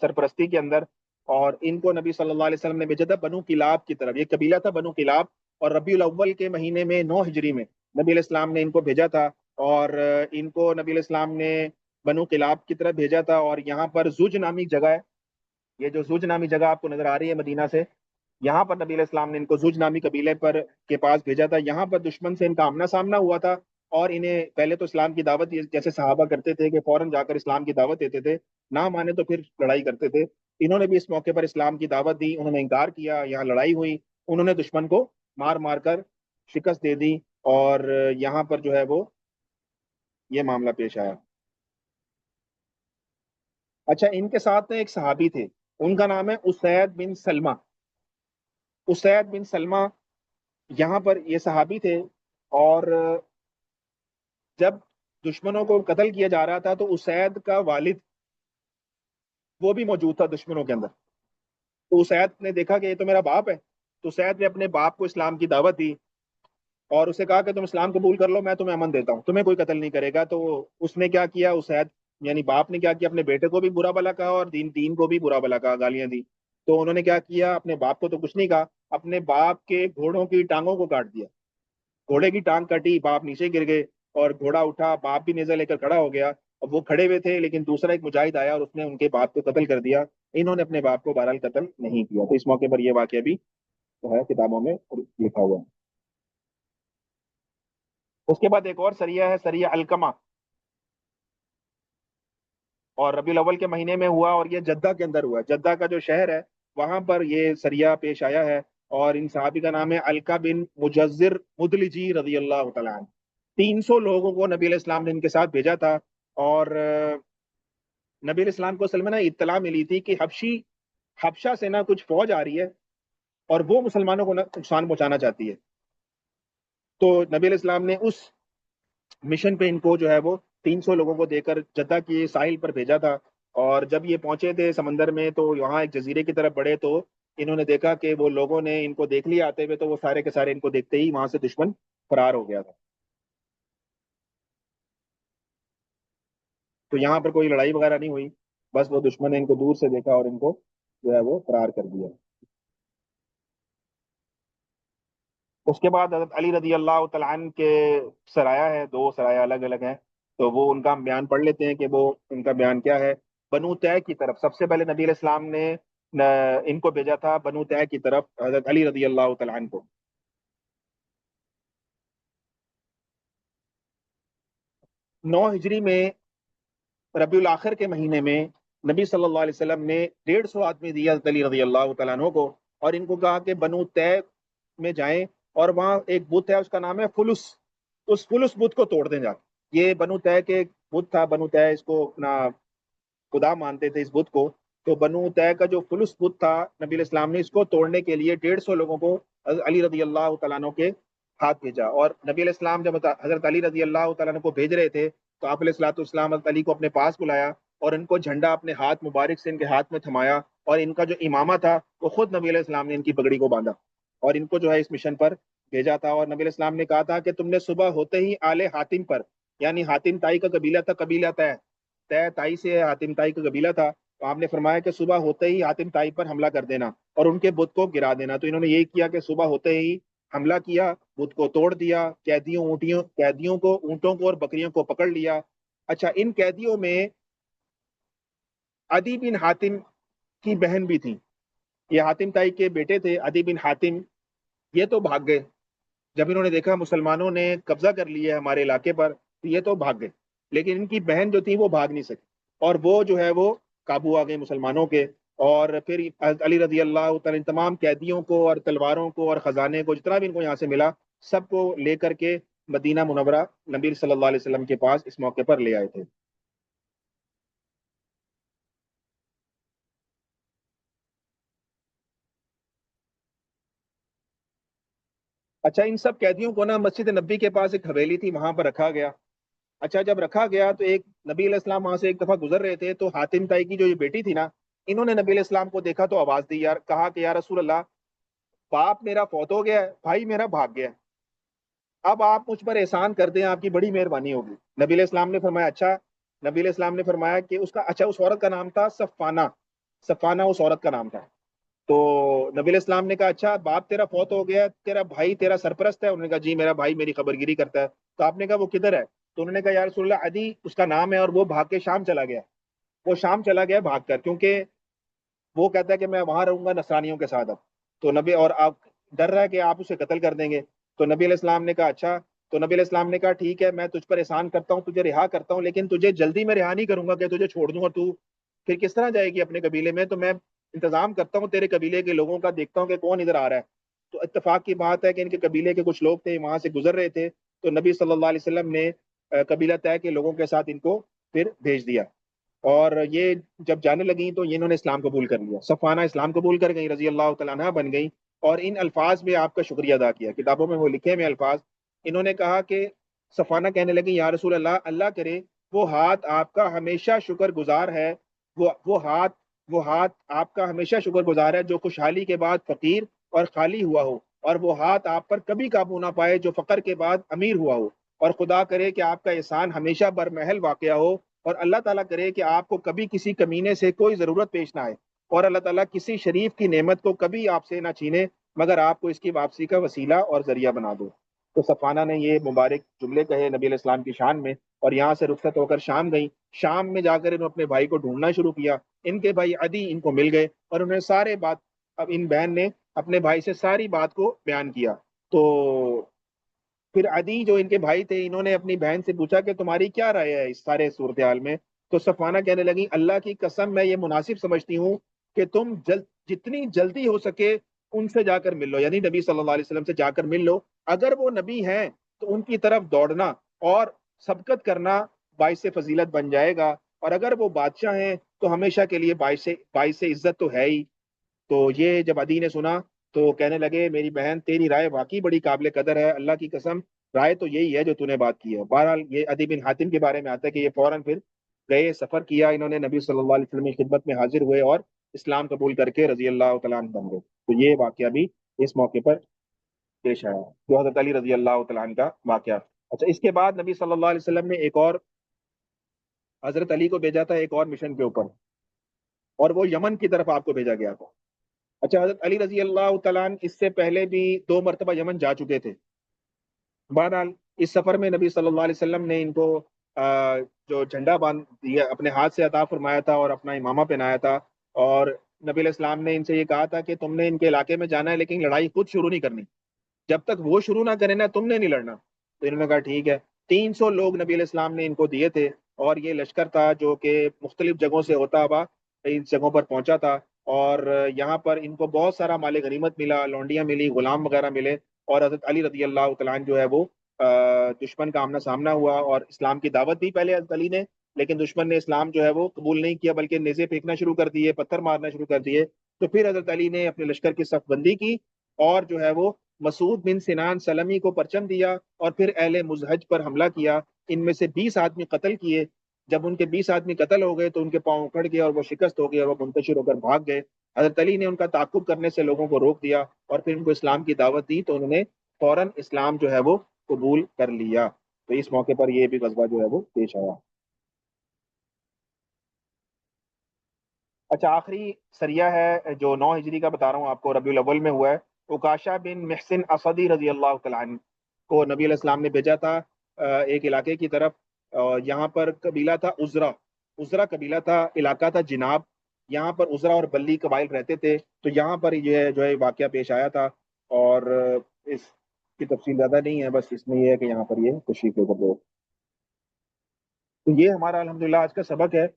سرپرستی کے اندر، اور ان کو نبی صلی اللہ علیہ وسلم نے بھیجا تھا بنو کلاب کی طرف، یہ قبیلہ تھا بنو کلاب، اور ربیع الاول کے مہینے میں 9 ہجری میں نبی علیہ السلام نے ان کو بھیجا تھا، اور ان کو نبی علیہ السلام نے بنو کلاب کی طرف بھیجا تھا، اور یہاں پر زوج نامی جگہ ہے، یہ جو زوج نامی جگہ آپ کو نظر آ رہی ہے مدینہ سے، یہاں پر نبی علیہ السلام نے ان کو زوج نامی قبیلے پر کے پاس بھیجا تھا۔ یہاں پر دشمن سے ان کا آمنا سامنا ہوا تھا، اور انہیں پہلے تو اسلام کی دعوت جیسے صحابہ کرتے تھے کہ فوراً جا کر اسلام کی دعوت دیتے تھے، نہ مانے تو پھر لڑائی کرتے تھے۔ انہوں نے بھی اس موقع پر اسلام کی دعوت دی، انہوں نے انکار کیا، یہاں لڑائی ہوئی، انہوں نے دشمن کو مار مار کر شکست دے دی، اور یہاں پر جو ہے وہ یہ معاملہ پیش آیا۔ اچھا، ان کے ساتھ ایک صحابی تھے، ان کا نام ہے اسید بن سلمہ۔ اسید بن سلمہ یہاں پر یہ صحابی تھے، اور جب دشمنوں کو قتل کیا جا رہا تھا تو اسید کا والد وہ بھی موجود تھا دشمنوں کے اندر۔ تو اسید نے دیکھا کہ یہ تو میرا باپ ہے، تو اسید نے اپنے باپ کو اسلام کی دعوت دی اور اسے کہا کہ تم اسلام قبول کر لو، میں تمہیں امن دیتا ہوں، تمہیں کوئی قتل نہیں کرے گا۔ تو اس نے کیا کیا، اسید یعنی باپ نے کیا کیا، اپنے بیٹے کو بھی برا بلا کہا اور دین دین کو بھی برا بلا کہا، گالیاں دی۔ تو انہوں نے کیا کیا، اپنے باپ کو تو کچھ نہیں کہا، اپنے باپ کے گھوڑوں کی ٹانگوں کو کاٹ دیا، گھوڑے کی ٹانگ کٹی، باپ نیچے گر گئے، اور گھوڑا اٹھا، باپ بھی نیزہ لے کر کھڑا ہو گیا۔ اب وہ کھڑے ہوئے تھے لیکن دوسرا ایک مجاہد آیا اور اس نے ان کے باپ کو قتل کر دیا، انہوں نے اپنے باپ کو بہرحال قتل نہیں کیا۔ تو اس موقع پر یہ واقعہ بھی جو ہے کتابوں میں لکھا ہوا ہے۔ اس کے بعد ایک اور سریہ ہے، سریہ الکما، اور ربیع الاول کے مہینے میں ہوا، اور یہ جدہ کے اندر ہوا، جدہ کا جو شہر ہے وہاں پر یہ سریہ پیش آیا ہے، اور ان صحابی کا نام ہے الکا بن مجزر مدلجی رضی اللہ تعالیٰ عنہ۔ 300 لوگوں کو نبی علیہ السلام نے ان کے ساتھ بھیجا تھا، اور نبی علیہ السلام کو اصل میں نا اطلاع ملی تھی کہ حبشہ سے نا کچھ فوج آ رہی ہے اور وہ مسلمانوں کو نقصان پہنچانا چاہتی ہے۔ تو نبی علیہ السلام نے اس مشن پہ ان کو جو ہے وہ 300 لوگوں کو دے کر جدہ کی ساحل پر بھیجا تھا، اور جب یہ پہنچے تھے سمندر میں تو وہاں ایک جزیرے کی طرف بڑھے تو انہوں نے دیکھا کہ وہ لوگوں نے ان کو دیکھ لیا آتے ہوئے، تو وہ سارے کے سارے ان کو دیکھتے ہی وہاں سے دشمن فرار ہو گیا تھا۔ تو یہاں پر کوئی لڑائی وغیرہ نہیں ہوئی، بس وہ دشمن نے ان کو دور سے دیکھا اور ان کو جو ہے وہ فرار کر دیا۔ اس کے بعد حضرت علی رضی اللہ تعالیٰ عنہ کے سرایہ ہے، دو سرایہ الگ الگ ہیں، تو وہ ان کا ہم بیان پڑھ لیتے ہیں کہ وہ ان کا بیان کیا ہے۔ بنو طے کی طرف سب سے پہلے نبی علیہ السلام نے ان کو بھیجا تھا بنو طے کی طرف حضرت علی رضی اللہ تعالیٰ عنہ کو۔ 9 ہجری میں ربیع الاخر کے مہینے میں نبی صلی اللہ علیہ وسلم نے 150 آدمی دیا حضرت علی رضی اللہ تعالیٰ عنہ کو، اور ان کو کہا کہ بنو طے میں جائیں، اور وہاں ایک بت ہے اس کا نام ہے فلس، اس فلس بت کو توڑ دیں جا کے۔ یہ بنو طے کے ایک بت تھا، بنو طے اس کو اپنا خدا مانتے تھے اس بت کو، تو بنو طے کا جو فلس بت تھا نبی علیہ السلام نے اس کو توڑنے کے لیے 150 لوگوں کو علی رضی اللہ تعالیٰ عنہ کے ہاتھ بھیجا۔ اور نبی علیہ السلام جب حضرت علی رضی اللہ تعالیٰ عنہ کو بھیج رہے تھے تو آپ علیہ الصلوۃ والسلام حضرت علی کو اپنے پاس بلایا اور ان کو جھنڈا اپنے ہاتھ مبارک سے ان کے ہاتھ میں تھمایا، اور ان کا جو امامہ تھا وہ خود نبی علیہ السلام نے ان کی پگڑی کو باندھا اور ان کو جو ہے اس مشن پر بھیجا تھا۔ اور نبی علیہ السلام نے کہا تھا کہ تم نے صبح ہوتے ہی آل حاتم پر، یعنی حاتم تائی کا قبیلہ تھا، قبیلہ طے، طے تائی سے حاتم تائی کا قبیلہ تھا، تو آپ نے فرمایا کہ صبح ہوتے ہی حاتم تائی پر حملہ کر دینا اور ان کے بت کو گرا دینا۔ تو انہوں نے یہی کیا کہ صبح ہوتے ہی حملہ کیا، بت کو توڑ دیا، قیدیوں کو، اونٹوں کو اور بکریوں کو پکڑ لیا۔ اچھا، ان قیدیوں میں عدی بن حاتم کی بہن بھی تھی، یہ حاتم تائی کے بیٹے تھے عدی بن حاتم، یہ تو بھاگ گئے جب انہوں نے دیکھا مسلمانوں نے قبضہ کر لیا ہے ہمارے علاقے پر، تو یہ تو بھاگ گئے، لیکن ان کی بہن جو تھی وہ بھاگ نہیں سکی، اور وہ جو ہے وہ قابو آ گئے مسلمانوں کے۔ اور پھر علی رضی اللہ تعالی تمام قیدیوں کو اور تلواروں کو اور خزانے کو جتنا بھی ان کو یہاں سے ملا سب کو لے کر کے مدینہ منورہ نبی صلی اللہ علیہ وسلم کے پاس اس موقع پر لے آئے تھے۔ اچھا، ان سب قیدیوں کو نا مسجد نبی کے پاس ایک حویلی تھی وہاں پر رکھا گیا۔ اچھا، جب رکھا گیا تو ایک نبی علیہ السلام وہاں سے ایک دفعہ گزر رہے تھے، تو حاتم تائی کی جو یہ بیٹی تھی نا، انہوں نے نبی علیہ السلام کو دیکھا تو آواز دی، یار کہا کہ یا رسول اللہ، باپ میرا فوت ہو گیا ہے، بھائی میرا بھاگ گیا ہے، اب آپ مجھ پر احسان کر دیں، آپ کی بڑی مہربانی ہوگی۔ نبی علیہ السلام نے فرمایا اچھا، نبی علیہ السلام نے فرمایا کہ اس کا، اچھا اس عورت کا نام تھا صفانہ، صفانہ اس عورت کا نام تھا۔ تو نبی علیہ السلام نے کہا اچھا باپ تیرا فوت ہو گیا ہے، تیرا بھائی تیرا سرپرست ہے؟ انہوں نے کہا جی میرا بھائی میری خبر گیری کرتا ہے۔ تو آپ نے کہا وہ کدھر ہے؟ تو انہوں نے کہا یا رسول اللہ عدی اس کا نام ہے، اور وہ بھاگ کے شام چلا گیا، وہ شام چلا گیا بھاگ کر، کیونکہ وہ کہتا ہے کہ میں وہاں رہوں گا نصرانیوں کے ساتھ اب، تو نبی اور آپ ڈر رہا ہے کہ آپ اسے قتل کر دیں گے۔ تو نبی علیہ السلام نے کہا اچھا، تو نبی علیہ السلام نے کہا ٹھیک ہے میں تجھ پر احسان کرتا ہوں، تجھے رہا کرتا ہوں، لیکن تجھے جلدی میں رہا نہیں کروں گا کہ تجھے چھوڑ دوں اور تو پھر کس طرح جائے گی اپنے قبیلے میں، تو میں انتظام کرتا ہوں تیرے قبیلے کے لوگوں کا، دیکھتا ہوں کہ کون ادھر آ رہا ہے۔ تو اتفاق کی بات ہے کہ ان کے قبیلے کے کچھ لوگ تھے وہاں سے گزر رہے تھے، تو نبی صلی اللہ علیہ وسلم نے قبیلہ طے کے لوگوں کے ساتھ ان کو پھر بھیج دیا، اور یہ جب جانے لگیں تو انہوں نے اسلام قبول کر لیا، صفانہ اسلام قبول کر گئی، رضی اللہ تعالیٰ عنہ بن گئی، اور ان الفاظ میں آپ کا شکریہ ادا کیا، کتابوں میں وہ لکھے ہوئے الفاظ۔ انہوں نے کہا کہ صفانہ کہنے لگی یا رسول اللہ، اللہ کرے وہ ہاتھ آپ کا ہمیشہ شکر گزار ہے، وہ ہاتھ آپ کا ہمیشہ شکر گزار ہے جو خوشحالی کے بعد فقیر اور خالی ہوا ہو، اور وہ ہاتھ آپ پر کبھی قابو نہ پائے جو فقر کے بعد امیر ہوا ہو، اور خدا کرے کہ آپ کا احسان ہمیشہ برمحل واقعہ ہو، اور اللہ تعالیٰ کرے کہ آپ کو کبھی کسی کمینے سے کوئی ضرورت پیش نہ آئے، اور اللہ تعالیٰ کسی شریف کی نعمت کو کبھی آپ سے نہ چھینے مگر آپ کو اس کی واپسی کا وسیلہ اور ذریعہ بنا دو۔ تو صفانہ نے یہ مبارک جملے کہے نبی علیہ السلام کی شان میں، اور یہاں سے رخصت ہو کر شام گئی۔ شام میں جا کر انہوں نے اپنے بھائی کو ڈھونڈنا شروع کیا، ان کے بھائی عدی ان کو مل گئے، اور انہوں نے سارے بات، اب ان بہن نے اپنے بھائی سے ساری بات کو بیان کیا۔ تو پھر عدی جو ان کے بھائی تھے انہوں نے اپنی بہن سے پوچھا کہ تمہاری کیا رائے ہے اس سارے صورتحال میں؟ تو صفانہ کہنے لگی اللہ کی قسم میں یہ مناسب سمجھتی ہوں کہ تم جتنی جلدی ہو سکے ان سے جا کر مل لو، یعنی نبی صلی اللہ علیہ وسلم سے جا کر مل لو، اگر وہ نبی ہیں تو ان کی طرف دوڑنا اور سبقت کرنا باعث فضیلت بن جائے گا، اور اگر وہ بادشاہ ہیں تو ہمیشہ کے لیے باعث عزت تو ہے ہی۔ تو یہ جب عدی نے سنا تو کہنے لگے میری بہن تیری رائے واقعی بڑی قابل قدر ہے، اللہ کی قسم رائے تو یہی ہے جو تو نے بات کی ہے۔ بہرحال یہ عدی بن حاتم کے بارے میں آتا ہے کہ یہ فوراً پھر گئے، سفر کیا، انہوں نے نبی صلی اللہ علیہ وسلم کی خدمت میں حاضر ہوئے اور اسلام قبول کر کے رضی اللہ تعالیٰ عنہ بن گئے۔ تو یہ واقعہ بھی اس موقع پر پیش آیا جو حضرت علی رضی اللہ تعالیٰ عنہ کا واقعہ۔ اچھا، اس کے بعد نبی صلی اللہ علیہ وسلم نے ایک اور حضرت علی کو بھیجا تھا ایک اور مشن کے اوپر، اور وہ یمن کی طرف آپ کو بھیجا گیا تھا۔ اچھا، حضرت علی رضی اللہ تعالیٰ عنہ اس سے پہلے بھی 2 مرتبہ یمن جا چکے تھے۔ بہرحال اس سفر میں نبی صلی اللہ علیہ وسلم نے ان کو جو جھنڈا باندھ دیا اپنے ہاتھ سے عطا فرمایا تھا اور اپنا امامہ پہنایا تھا، اور نبی علیہ السلام نے ان سے یہ کہا تھا کہ تم نے ان کے علاقے میں جانا ہے لیکن لڑائی خود شروع نہیں کرنی، جب تک وہ شروع نہ کرے نا تم نے نہیں لڑنا۔ تو انہوں نے کہا ٹھیک ہے۔ 300 لوگ نبی علیہ السلام نے ان کو دیے تھے، اور یہ لشکر تھا جو کہ مختلف جگہوں سے ہوتا ہوا ان جگہوں پر پہنچا تھا، اور یہاں پر ان کو بہت سارا مال غنیمت ملا، لونڈیاں ملی، غلام وغیرہ ملے، اور حضرت علی رضی اللہ تعالیٰ عنہ جو ہے وہ دشمن کا آمنا سامنا ہوا، اور اسلام کی دعوت دی پہلے حضرت علی نے، لیکن دشمن نے اسلام جو ہے وہ قبول نہیں کیا، بلکہ نیزے پھینکنا شروع کر دیے، پتھر مارنا شروع کر دیے۔ تو پھر حضرت علی نے اپنے لشکر کی صف بندی کی، اور جو ہے وہ مسعود بن سنان سلمی کو پرچم دیا، اور پھر اہل مزہج پر حملہ کیا، ان میں سے 20 آدمی قتل کیے۔ جب ان کے 20 آدمی قتل ہو گئے تو ان کے پاؤں اکڑ گئے اور وہ شکست ہو گئے، اور وہ منتشر ہو کر بھاگ گئے۔ حضرت علی نے ان کا تعاقب کرنے سے لوگوں کو روک دیا، اور پھر ان کو اسلام کی دعوت دی، تو انہوں نے فوراً اسلام جو ہے وہ قبول کر لیا۔ تو اس موقع پر یہ بھی غزوہ جو ہے وہ پیش آیا۔ اچھا، آخری سریہ ہے جو 9 ہجری کا بتا رہا ہوں آپ کو، ربیع الاول میں ہوا ہے۔ اکاشا بن محسن اسدی رضی اللہ تعالیٰ عنہ کو نبی علیہ السلام نے بھیجا تھا ایک علاقے کی طرف۔ یہاں پر قبیلہ تھا عزرا، عزرا قبیلہ تھا، علاقہ تھا جناب۔ یہاں پر عزرا اور بلی قبائل رہتے تھے، تو یہاں پر یہ جو ہے واقعہ پیش آیا تھا، اور اس کی تفصیل زیادہ نہیں ہے، بس اس میں یہ ہے کہ یہاں پر یہ تشریف لے کر گئے۔ تو یہ ہمارا الحمدللہ آج کا سبق ہے۔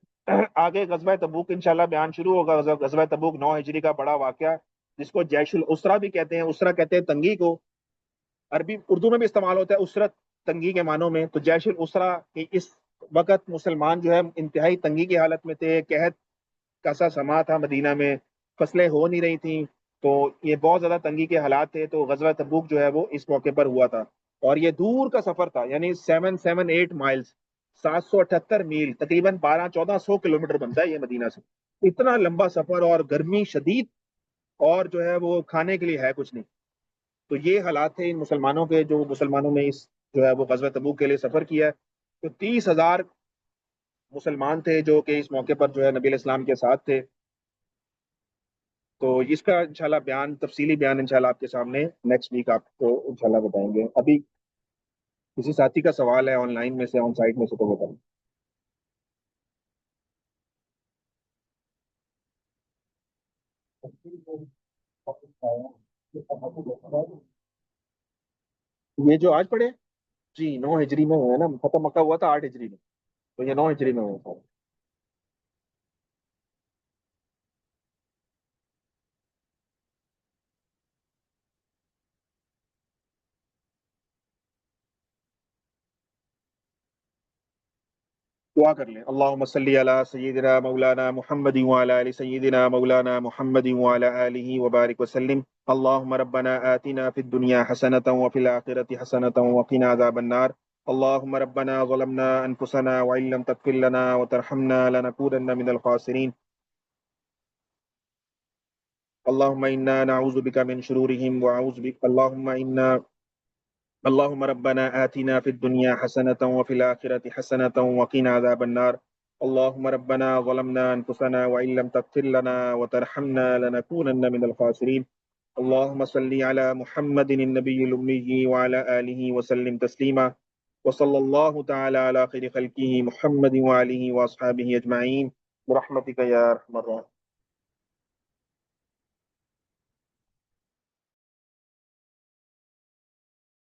آگے غزوہ تبوک انشاءاللہ بیان شروع ہوگا۔ غزوہ تبوک 9 ہجری کا بڑا واقعہ، جس کو جیش الاسرا بھی کہتے ہیں، اسرا کہتے ہیں تنگی کو، عربی اردو میں بھی استعمال ہوتا ہے اسرت، تنگی کے معنوں میں۔ تو جیش الاسرا کی اس وقت مسلمان جو ہے انتہائی تنگی کی حالت میں تھے، قحط کا سا سما تھا مدینہ میں، فصلیں ہو نہیں رہی تھیں، تو یہ بہت زیادہ تنگی کے حالات تھے۔ تو غزوہ تبوک جو ہے وہ اس موقع پر ہوا تھا، اور یہ دور کا سفر تھا، یعنی 778 مائلز، 778 میل، تقریباً 1200-1400 کلومیٹر بنتا ہے یہ مدینہ سے۔ اتنا لمبا سفر، اور گرمی شدید، اور جو ہے وہ کھانے کے لیے ہے کچھ نہیں۔ تو یہ حالات تھے ان مسلمانوں کے، جو مسلمانوں نے اس جو ہے وہ غزوہ تبوک کے لیے سفر کیا ہے۔ تو 30,000 مسلمان تھے جو کہ اس موقع پر جو ہے نبی علیہ السلام کے ساتھ تھے۔ تو اس کا انشاءاللہ بیان، تفصیلی بیان انشاءاللہ آپ کے سامنے نیکسٹ ویک آپ کو انشاءاللہ بتائیں گے۔ ابھی کسی ساتھی کا سوال ہے آن لائن میں سے، آن سائٹ میں سے، تو بتائیں۔ یہ جو آج پڑھے، جی 9 ہجری میں ہوئے نا، فتح مکہ ہوا تھا 8 ہجری میں، تو یہ 9 ہجری میں ہوا تھا۔ دعا کر لیں۔ اللہم صلی علی سیدنا مولانا محمد وعلی آل سیدنا مولانا محمد وعلی آلہ وبارک وسلم۔ اللہم ربنا آتنا فی الدنیا حسنة وفی الآخرة حسنة وقنا عذاب النار۔ اللہم ربنا ظلمنا انفسنا وإن لم تغفر لنا وترحمنا لنکونن من الخاسرین۔ اللہم انا نعوذ بک من شرورہم وأعوذ بک اللهم ربنا آتنا في الدنيا حسنة وفي الآخرة حسنة وقنا عذاب النار۔ اللهم ربنا ظلمنا أنفسنا وإن لم تغفر لنا وترحمنا لنكونن من الخاسرين۔ اللهم صل على محمد النبي الأمي وعلى آله وسلم تسليما، وصلى الله تعالى على خير خلقه محمد وآله وأصحابه أجمعين برحمتك يا أرحم الراحمين۔